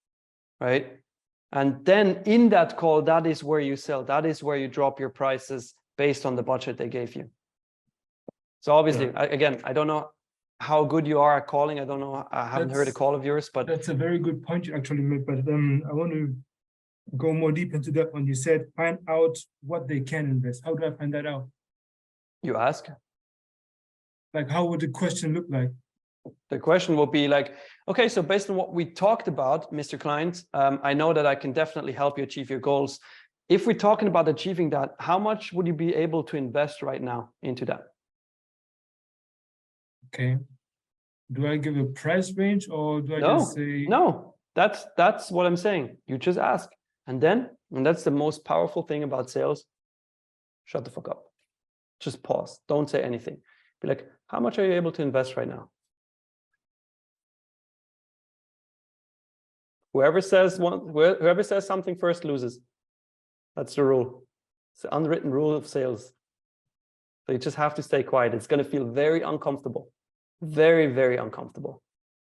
right? And then in that call, that is where you sell. That is where you drop your prices based on the budget they gave you. So obviously, again, I don't know how good you are at calling. I don't know. I haven't heard a call of yours, but that's a very good point you actually made. But I want to go more deep into that one. You said find out what they can invest. How do I find that out? You ask. Like, how would the question look like? The question will be like, okay, so based on what we talked about, Mr. Client, I know that I can definitely help you achieve your goals. If we're talking about achieving that, how much would you be able to invest right now into that? Okay. Do I give a price range, or do I just say? No, that's what I'm saying. You just ask. And that's the most powerful thing about sales. Shut the fuck up. Just pause. Don't say anything. Be like, how much are you able to invest right now? Whoever says something first loses. That's the rule. It's the unwritten rule of sales. So you just have to stay quiet. It's going to feel very uncomfortable. Very, very uncomfortable.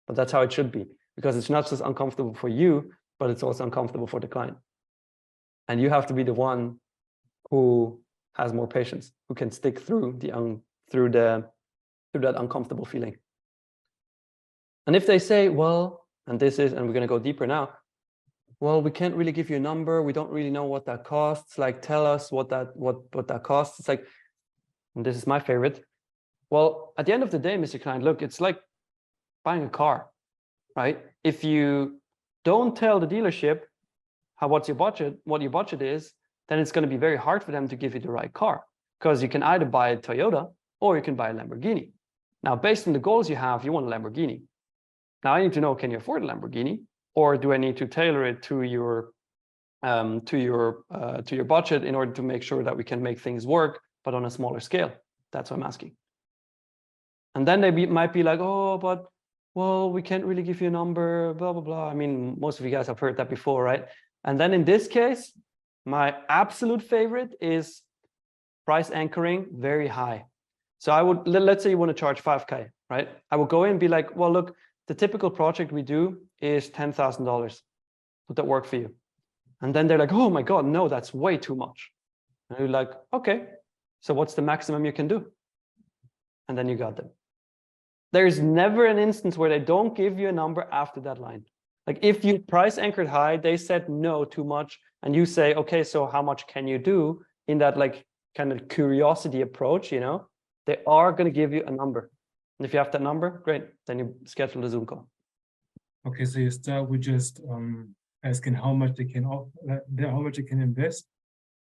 But that's how it should be, because it's not just uncomfortable for you, but it's also uncomfortable for the client. And you have to be the one who has more patience, who can stick through that uncomfortable feeling. And if they say, well, and we're going to go deeper now, well, we can't really give you a number. We don't really know what that costs. Like, tell us what that costs. It's like, and this is my favorite. Well, at the end of the day, Mr. Client, look, it's like buying a car, right? If you don't tell the dealership what your budget is, then it's going to be very hard for them to give you the right car, because you can either buy a Toyota or you can buy a Lamborghini. Now, based on the goals you have, you want a Lamborghini. Now I need to know, can you afford a Lamborghini, or do I need to tailor it to your budget in order to make sure that we can make things work, but on a smaller scale? That's what I'm asking. And then they might be like, oh, but well, we can't really give you a number, blah, blah, blah. I mean, most of you guys have heard that before, right? And then in this case, my absolute favorite is price anchoring very high. So I would, let's say you want to charge 5K, right? I would go in and be like, well, look, the typical project we do is $10,000. Would that work for you? And then they're like, oh my God, no, that's way too much. And you're like, okay, so what's the maximum you can do? And then you got them. There's never an instance where they don't give you a number after that line. Like if you price anchored high, they said no, too much, and you say, okay, so how much can you do? In that like kind of curiosity approach, you know, they are going to give you a number. And if you have that number, great, then you schedule the Zoom call. Okay, so you start with just asking how much they can how much they can invest,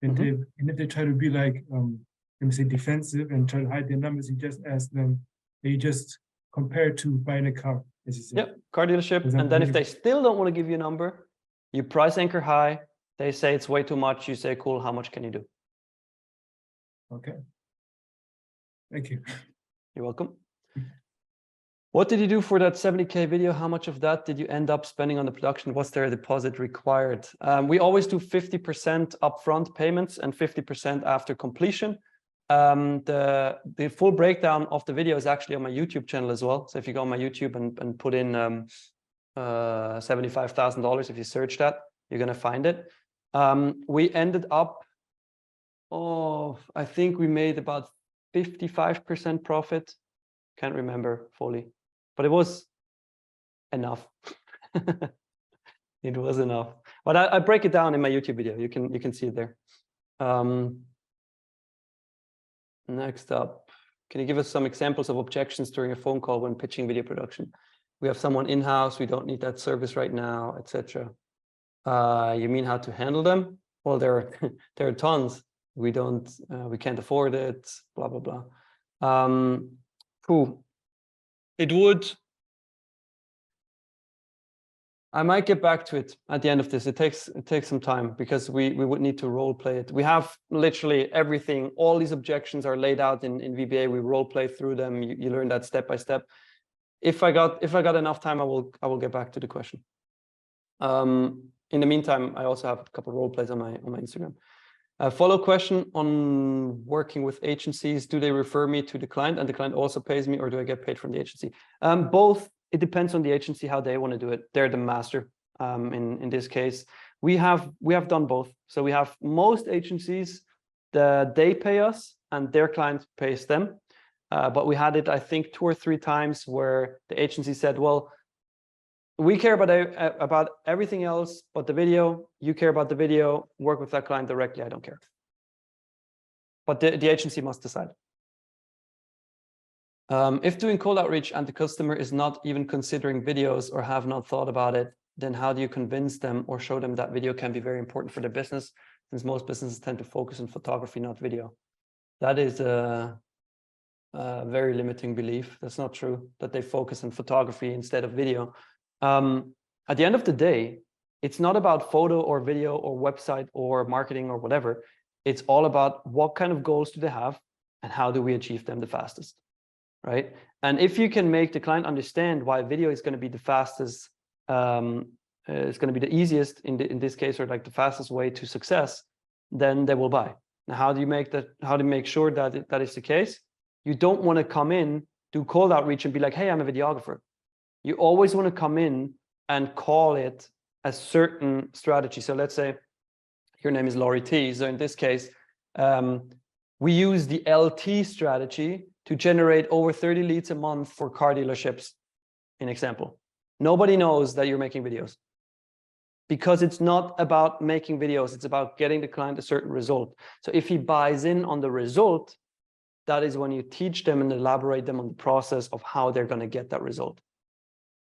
and if they try to be like let me say defensive and try to hide their numbers, you just ask them. They just compare to buying a car, as you said. Yep, car dealership. And then if they still don't want to give you a number, you price anchor high. They say it's way too much. You say, cool, how much can you do? Okay. Thank you. You're welcome. What did you do for that 70K video? How much of that did you end up spending on the production? Was there a deposit required? We always do 50% upfront payments and 50% after completion. The full breakdown of the video is actually on my YouTube channel as well. So if you go on my YouTube and put in $75,000, if you search that, you're going to find it. We ended up, I think we made about 55% profit. Can't remember fully, but it was enough. It was enough. But I break it down in my YouTube video. You can see it there. Next up, can you give us some examples of objections during a phone call when pitching video production? We have someone in-house, we don't need that service right now, etc. You mean how to handle them? Well, there are tons. We can't afford it, blah, blah, blah. Cool. I might get back to it at the end of this. It takes some time because we would need to role play it. We have literally everything. All these objections are laid out in VBA. We role play through them. You learn that step by step. If I got enough time, I will get back to the question. In the meantime, I also have a couple of role plays on my Instagram. Follow question on working with agencies. Do they refer me to the client and the client also pays me, or do I get paid from the agency? Both. It depends on the agency how they want to do it. They're the master. In this case, we have done both. So we have most agencies that they pay us and their client pays them. But we had it, I think, 2 or 3 times where the agency said, well, we care about everything else but the video. You care about the video. Work with that client directly. I don't care. But the agency must decide. If doing cold outreach and the customer is not even considering videos or have not thought about it, then how do you convince them or show them that video can be very important for their business, since most businesses tend to focus on photography, not video? That is a very limiting belief. That's not true, that they focus on photography instead of video. At the end of the day, it's not about photo or video or website or marketing or whatever. It's all about what kind of goals do they have and how do we achieve them the fastest. Right? And if you can make the client understand why video is going to be the fastest, it's going to be the easiest in this case, or like the fastest way to success, then they will buy. Now, how do you make that? How to make sure that that is the case? You don't want to come in, do cold outreach and be like, hey, I'm a videographer. You always want to come in and call it a certain strategy. So let's say your name is Laurie T. So in this case, we use the LT strategy to generate over 30 leads a month for car dealerships, in example. Nobody knows that you're making videos because it's not about making videos. It's about getting the client a certain result. So if he buys in on the result, that is when you teach them and elaborate them on the process of how they're going to get that result.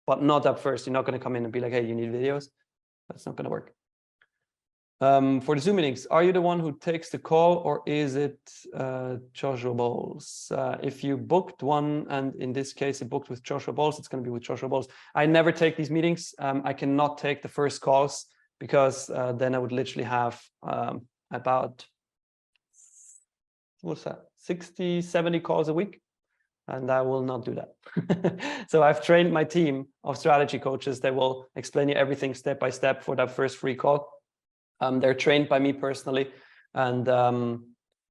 But not at first. You're not going to come in and be like, hey, you need videos. That's not going to work. For the Zoom meetings, are you the one who takes the call, or is it Joshua Bowles? If you booked one, and in this case, it booked with Joshua Bowles, it's going to be with Joshua Bowles. I never take these meetings. I cannot take the first calls because then I would literally have about, what's that, 60, 70 calls a week. And I will not do that. So I've trained my team of strategy coaches. They will explain you everything step by step for that first free call. They're trained by me personally. And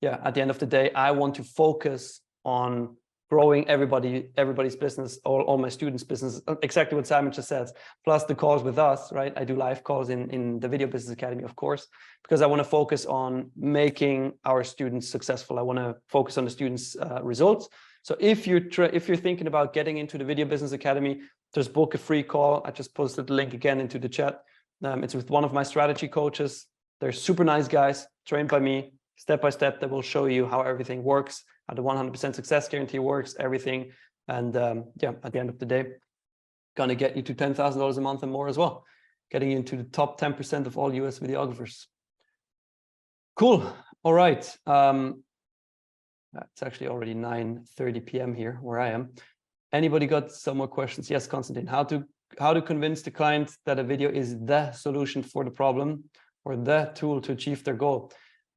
yeah, at the end of the day, I want to focus on growing everybody's business, all my students' business, exactly what Simon just said, plus the calls with us, right? I do live calls in the Video Business Academy, of course, because I want to focus on making our students successful. I want to focus on the students' results. So if you're thinking about getting into the Video Business Academy, just book a free call. I just posted the link again into the chat. It's with one of my strategy coaches. They're super nice guys, trained by me, step by step. They will show you how everything works, how the 100% success guarantee works, everything. And yeah, at the end of the day, gonna get you to $10,000 a month and more as well, getting you into the top 10% of all US videographers. Cool. All right. It's actually already 9:30 p.m. here where I am. Anybody got some more questions? Yes, Konstantin. How to convince the client that a video is the solution for the problem or the tool to achieve their goal?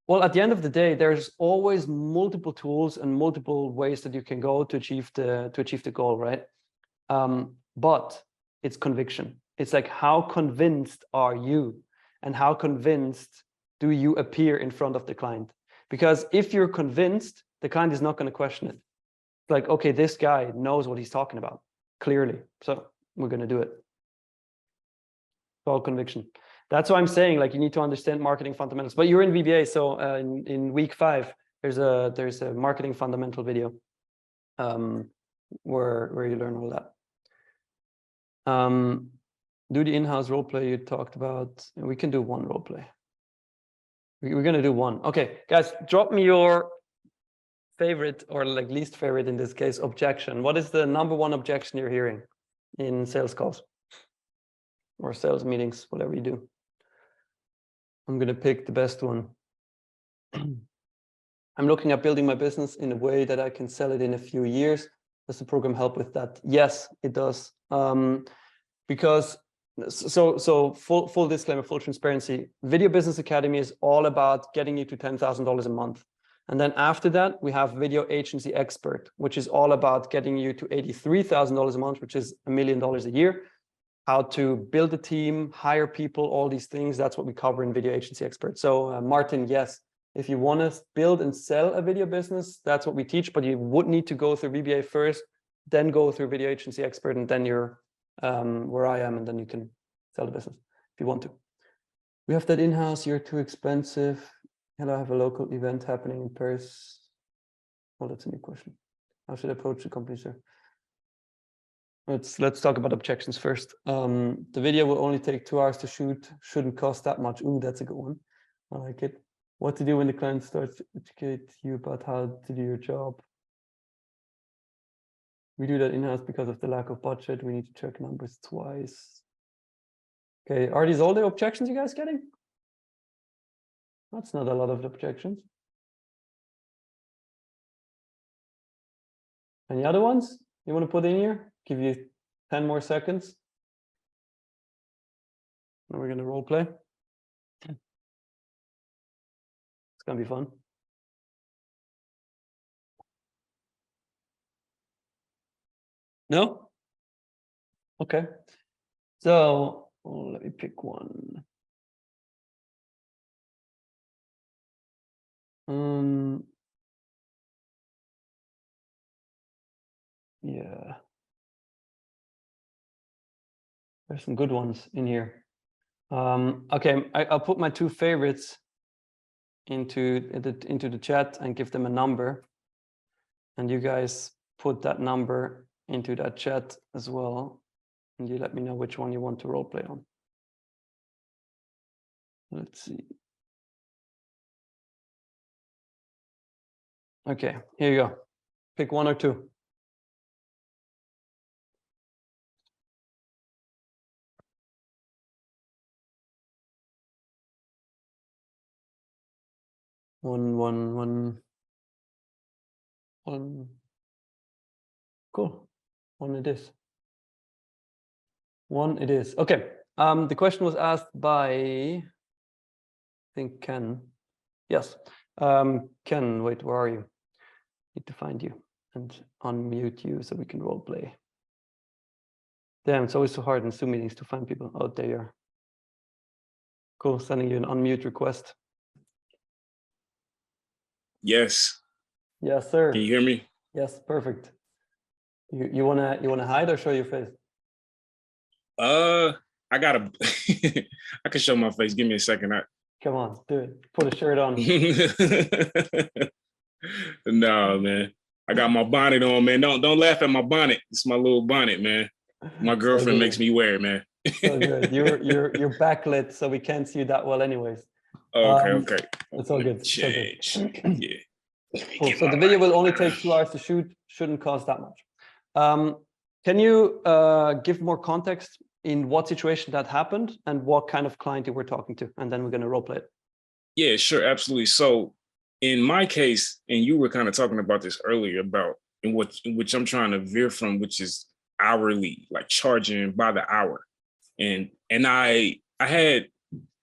Well, at the end of the day, there's always multiple tools and multiple ways that you can go to achieve the goal, right? But it's conviction. It's like, how convinced are you, and how convinced do you appear in front of the client? Because if you're convinced, the client is not going to question it. Like, okay, this guy knows what he's talking about, clearly. So we're going to do it. It's all conviction. That's why I'm saying, like, you need to understand marketing fundamentals. But you're in VBA, so in week 5, there's a marketing fundamental video where you learn all that. Do the in-house role play you talked about. We can do one role play. We're going to do one. Okay, guys, drop me your favorite, or like least favorite in this case, objection. What is the number one objection you're hearing in sales calls or sales meetings, whatever you do? I'm going to pick the best one. I'm looking at building my business in a way that I can sell it in a few years. Does the program help with that? Yes, it does. Because so full disclaimer, full transparency, Video Business Academy is all about getting you to $10,000 a month. And then after that, we have Video Agency Expert, which is all about getting you to $83,000 a month, which is $1 million a year. How to build a team, hire people, all these things. That's what we cover in Video Agency Expert. So Martin, yes, if you want to build and sell a video business, that's what we teach, but you would need to go through VBA first, then go through Video Agency Expert, and then you're where I am, and then you can sell the business if you want to. We have that in-house, you're too expensive. Hello, I have a local event happening in Paris. Oh, that's a new question. How should I approach the company, sir? Let's talk about objections first. The video will only take 2 hours to shoot, shouldn't cost that much. Ooh, that's a good one. I like it. What to do when the client starts to educate you about how to do your job? We do that in-house because of the lack of budget. We need to check numbers twice. Okay, are these all the objections you guys getting? That's not a lot of objections. Any other ones you want to put in here? Give you 10 more seconds. Now we're going to role play. It's going to be fun. No? Okay. So let me pick one. Yeah. There's some good ones in here. Okay, I'll put my 2 favorites into the chat and give them a number. And you guys put that number into that chat as well. And you let me know which one you want to role play on. Let's see. Okay, here you go. Pick one or two. One. Cool. One it is. One it is. Okay. The question was asked by, I think, Ken. Yes. Ken, wait, where are you? Need to find you and unmute you so we can role play. Damn, it's always so hard in Zoom meetings to find people. Oh, there you are. Cool. Sending you an unmute request. Yes. Yes, sir. Can you hear me? Yes, perfect. You wanna hide or show your face? I gotta I can show my face. Give me a second. Come on, do it. Put a shirt on. No, man. I got my bonnet on, man. Don't laugh at my bonnet. It's my little bonnet, man. My girlfriend So makes me wear it, man. So good. You're backlit, so we can't see you that well, anyways. Okay. It's all good. Change. Yeah. Cool. So the video will only take 2 hours to shoot. Shouldn't cost that much. Can you give more context in what situation that happened and what kind of client you were talking to? And then we're going to role play it. Yeah, sure. Absolutely. So in my case, and you were kind of talking about this earlier about in which I'm trying to veer from, which is hourly, like charging by the hour. And I had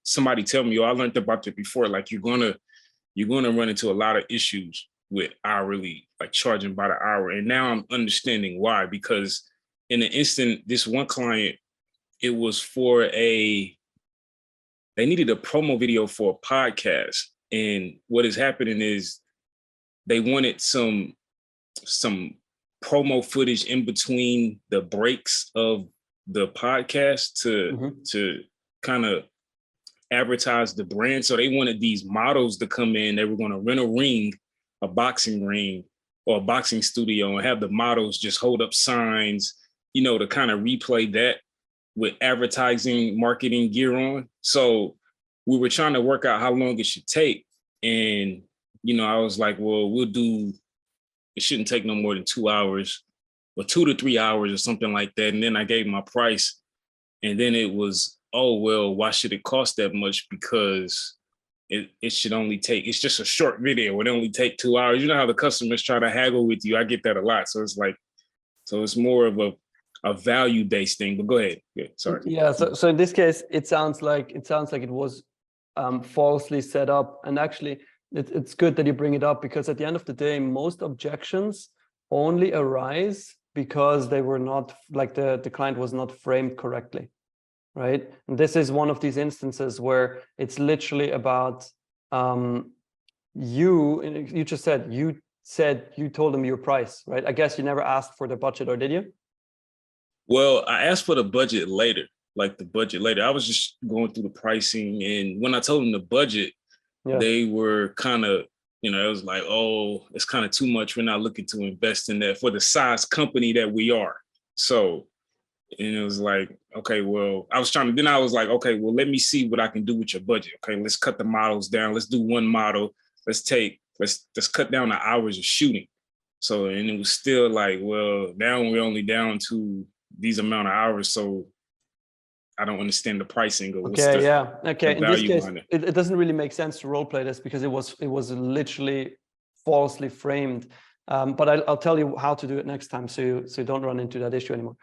somebody tell me, I learned about it before, like you're gonna run into a lot of issues with hourly, like charging by the hour. And now I'm understanding why, because in the instant, this one client, it was for they needed a promo video for a podcast. And what is happening is they wanted some promo footage in between the breaks of the podcast to kind of advertise the brand. So they wanted these models to come in. They were going to rent a ring, a boxing ring or a boxing studio, and have the models just hold up signs, to kind of replay that with advertising, marketing gear on. So we were trying to work out how long it should take. And, I was like, well, it shouldn't take no more than 2 hours or 2 to 3 hours or something like that. And then I gave my price. And then it was, oh, well, why should it cost that much? Because it should only take, it's just a short video. It only take 2 hours. You know how the customers try to haggle with you. I get that a lot. So it's more of a value-based thing, but go ahead. Yeah, sorry. Yeah. So in this case, it sounds like it was falsely set up. And actually, it's good that you bring it up, because at the end of the day, most objections only arise because they were not, like the client was not framed correctly, right? And this is one of these instances where it's literally about you just said you told them your price, right? I guess you never asked for the budget, or did you? Well, I asked for the budget later, I was just going through the pricing, and when I told them the budget, they were kind of, it was like, oh, it's kind of too much. We're not looking to invest in that for the size company that we are. So, and it was like, okay, well, I was like, okay, well, let me see what I can do with your budget. Okay, let's cut the models down. Let's do one model. Let's cut down the hours of shooting. So, and it was still like, well, now we're only down to these amount of hours. So I don't understand the pricing. Or okay, okay. In this case, it doesn't really make sense to role play this, because it was literally falsely framed. But I'll tell you how to do it next time, so you don't run into that issue anymore.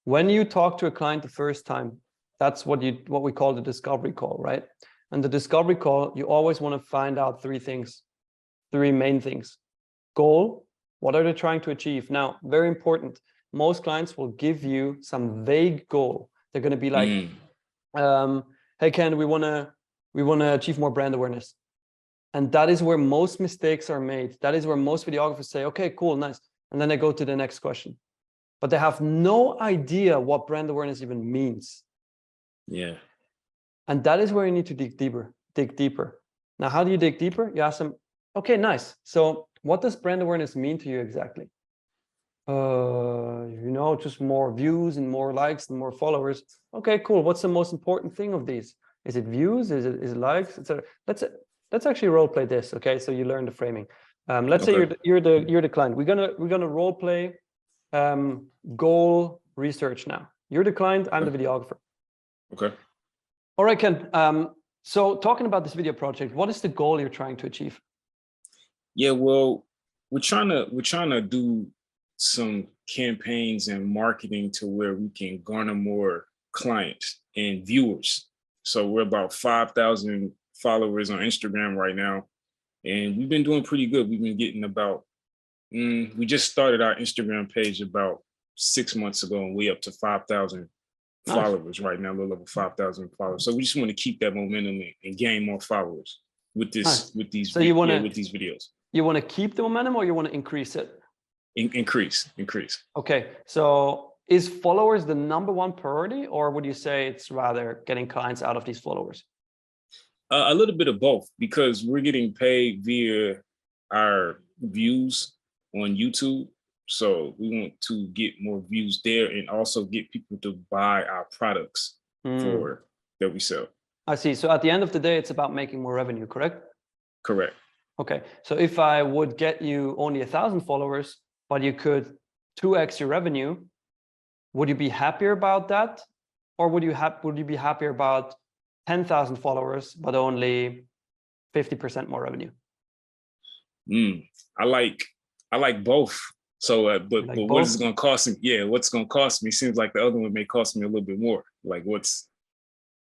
When you talk to a client the first time, that's what we call the discovery call, right? And the discovery call, you always want to find out three main things. Goal, what are they trying to achieve? Now, very important, most clients will give you some vague goal. They're going to be like, hey, Ken, we want to achieve more brand awareness. And that is where most mistakes are made. That is where most videographers say, okay, cool, nice. And then they go to the next question. But they have no idea what brand awareness even means. Yeah. And that is where you need to dig deeper. Now, how do you dig deeper? You ask them, okay, nice. So what does brand awareness mean to you exactly? Just more views and more likes and more followers. Okay, cool. What's the most important thing of these? Is it views? Is it likes, etc.? Let's actually role play this. Okay, so you learn the framing. Let's say you're the client. We're gonna role play goal research now. You're the client, I'm the videographer. Okay. All right, Ken. So talking about this video project, what is the goal you're trying to achieve? Yeah, well, we're trying to do some campaigns and marketing to where we can garner more clients and viewers. So we're about 5,000 followers on Instagram right now, and we've been doing pretty good. We've been getting about, we just started our Instagram page about 6 months ago, and we're up to 5,000 followers right now, a little over 5,000 followers. So we just want to keep that momentum and gain more followers with this, with these videos. You want to keep the momentum or you want to increase it? Increase. Okay, so is followers the number one priority, or would you say it's rather getting clients out of these followers? A little bit of both, because we're getting paid via our views on YouTube. So we want to get more views there and also get people to buy our products that we sell. I see. So at the end of the day, it's about making more revenue, correct? Correct. Okay. So if I would get you only 1,000 followers, but you could 2x your revenue, would you be happier about that? Or would you be happier about 10,000 followers, but only 50% more revenue? I like both. So, but what is it going to cost me? Yeah, what's going to cost me? Seems like the other one may cost me a little bit more. Like what's?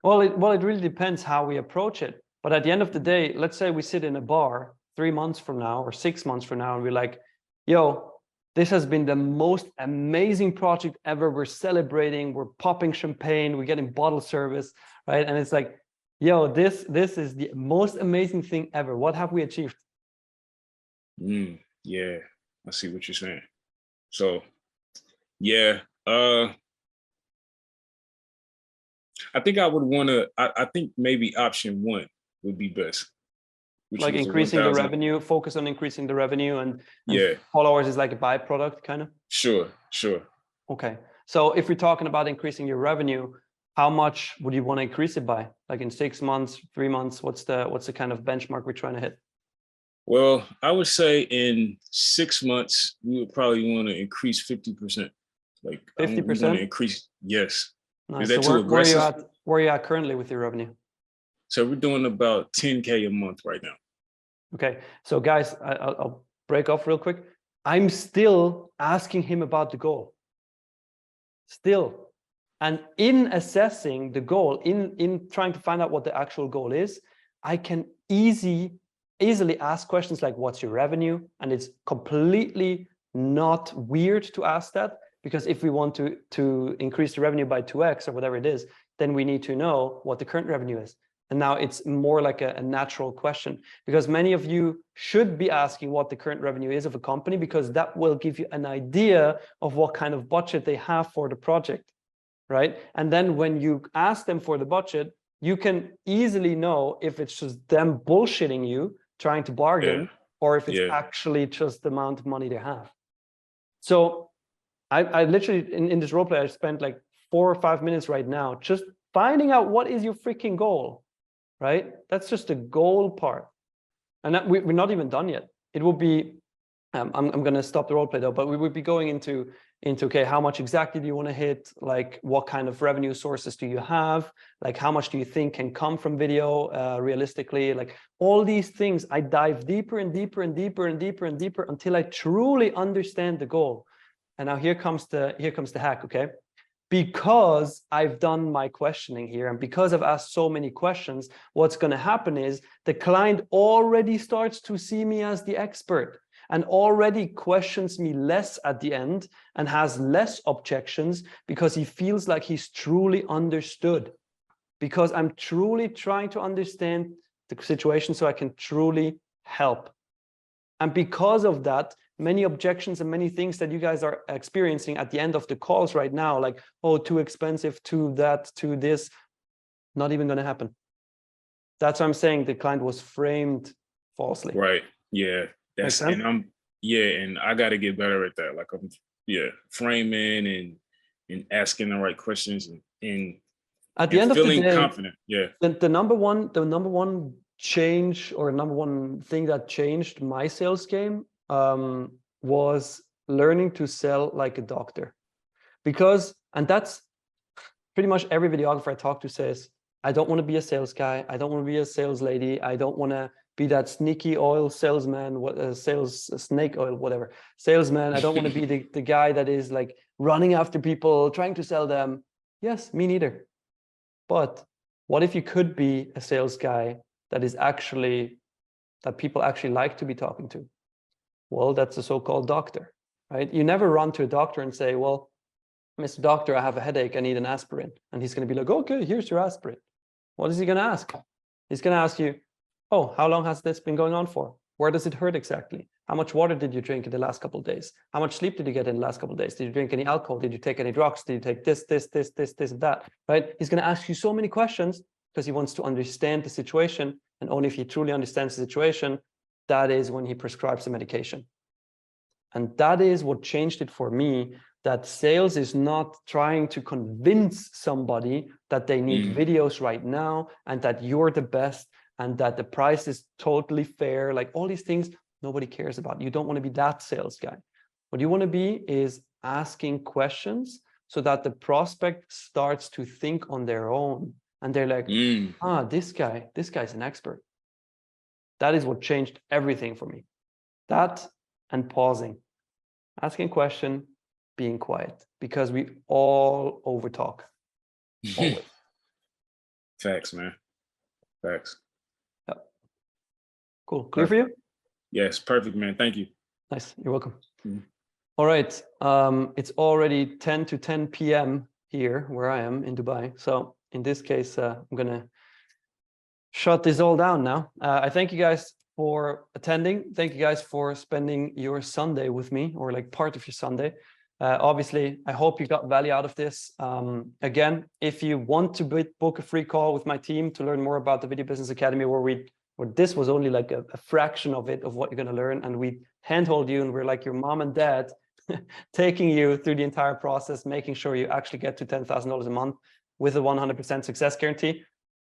Well, it really depends how we approach it. But at the end of the day, let's say we sit in a bar 3 months from now or 6 months from now, and we're like, yo, this has been the most amazing project ever. We're celebrating, we're popping champagne, we're getting bottle service, right? And it's like, yo, this is the most amazing thing ever. What have we achieved? Yeah, I see what you're saying. So, yeah, I think I would want to, I think maybe option one would be best. Like increasing the revenue, focus on increasing the revenue, and followers is like a byproduct, kind of? Sure. Okay. So if we're talking about increasing your revenue, how much would you want to increase it by? Like in 6 months, 3 months, what's the kind of benchmark we're trying to hit? Well, I would say in 6 months, we would probably want to increase 50%. Like 50%? We want to increase, yes. Nice. Is that so too aggressive? Where are you at currently with your revenue? So we're doing about 10K a month right now. Okay. So guys, I'll break off real quick. I'm still asking him about the goal. Still. And in assessing the goal, in trying to find out what the actual goal is, I can easily ask questions like, what's your revenue? And it's completely not weird to ask that, because if we want to increase the revenue by 2x or whatever it is, then we need to know what the current revenue is. And now it's more like a natural question, because many of you should be asking what the current revenue is of a company, because that will give you an idea of what kind of budget they have for the project, right? And then when you ask them for the budget, you can easily know if it's just them bullshitting you, trying to bargain, or if it's actually just the amount of money they have. So I literally, in this roleplay, I spent like 4 or 5 minutes right now just finding out what is your freaking goal, right? That's just the goal part. And that we're not even done yet. It will be, I'm going to stop the roleplay though, but we would be going into, okay, how much exactly do you want to hit? Like, what kind of revenue sources do you have? Like, how much do you think can come from video realistically? Like, all these things, I dive deeper and deeper and deeper and deeper and deeper until I truly understand the goal. And now here comes the hack, okay? Because I've done my questioning here, and because I've asked so many questions, what's going to happen is the client already starts to see me as the expert, and already questions me less at the end and has less objections, because he feels like he's truly understood, because I'm truly trying to understand the situation so I can truly help. And because of that, many objections and many things that you guys are experiencing at the end of the calls right now, like, oh, too expensive, to that, to this, not even going to happen. That's what I'm saying. The client was framed falsely. Right. Yeah. That's, and and I got to get better at that. Like, framing and asking the right questions and at the end of the day, confident. Yeah. The number one change, or number one thing that changed my sales game was learning to sell like a doctor. Because, and that's pretty much every videographer I talk to says, I don't want to be a sales guy. I don't want to be a sales lady. I don't want to be that sneaky oil salesman, snake oil, whatever, salesman. I don't want to be the guy that is like running after people, trying to sell them. Yes, me neither. But what if you could be a sales guy that people actually like to be talking to? Well, that's a so-called doctor, right? You never run to a doctor and say, well, Mr. Doctor, I have a headache, I need an aspirin. And he's going to be like, okay, here's your aspirin. What is he going to ask? He's going to ask you, oh, how long has this been going on for? Where does it hurt exactly? How much water did you drink in the last couple of days? How much sleep did you get in the last couple of days? Did you drink any alcohol? Did you take any drugs? Did you take this, and that, right? He's going to ask you so many questions because he wants to understand the situation. And only if he truly understands the situation, that is when he prescribes a medication. And that is what changed it for me, that sales is not trying to convince somebody that they need videos right now and that you're the best and that the price is totally fair. Like all these things, nobody cares about. You don't want to be that sales guy. What you want to be is asking questions so that the prospect starts to think on their own. And they're like, this guy's an expert. That is what changed everything for me. That and pausing, asking question, being quiet, because we all overtalk. Always. Facts, man. Facts. Yep. Cool. Clear for you? Yes, perfect, man. Thank you. Nice. You're welcome. All right. It's already 10 to 10 p.m. here where I am in Dubai. So in this case, I'm going to shut this all down now. I thank you guys for attending. Thank you guys for spending your Sunday with me, or like part of your Sunday. Obviously, I hope you got value out of this. Again, if you want to book a free call with my team to learn more about the Video Business Academy, where this was only like a fraction of it, of what you're going to learn, and we handhold you, and we're like your mom and dad, taking you through the entire process, making sure you actually get to $10,000 a month with a 100% success guarantee,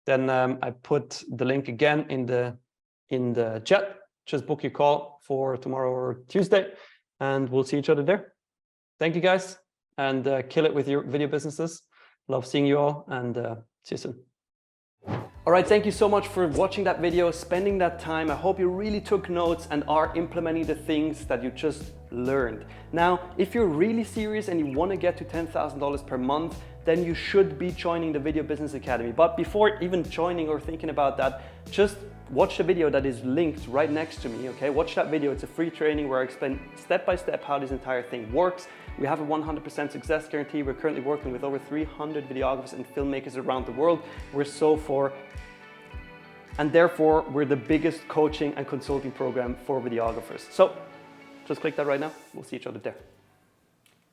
then I put the link again in the chat. Just book your call for tomorrow or Tuesday, and we'll see each other there. Thank you guys, and kill it with your video businesses. Love seeing you all, and see you soon. All right, thank you so much for watching that video, spending that time. I hope you really took notes and are implementing the things that you just learned. Now, if you're really serious and you want to get to $10,000 per month, then you should be joining the Video Business Academy. But before even joining or thinking about that, just watch the video that is linked right next to me, okay? Watch that video. It's a free training where I explain step by step how this entire thing works. We have a 100% success guarantee. We're currently working with over 300 videographers and filmmakers around the world. We're so far, and therefore we're the biggest coaching and consulting program for videographers. So just click that right now. We'll see each other there.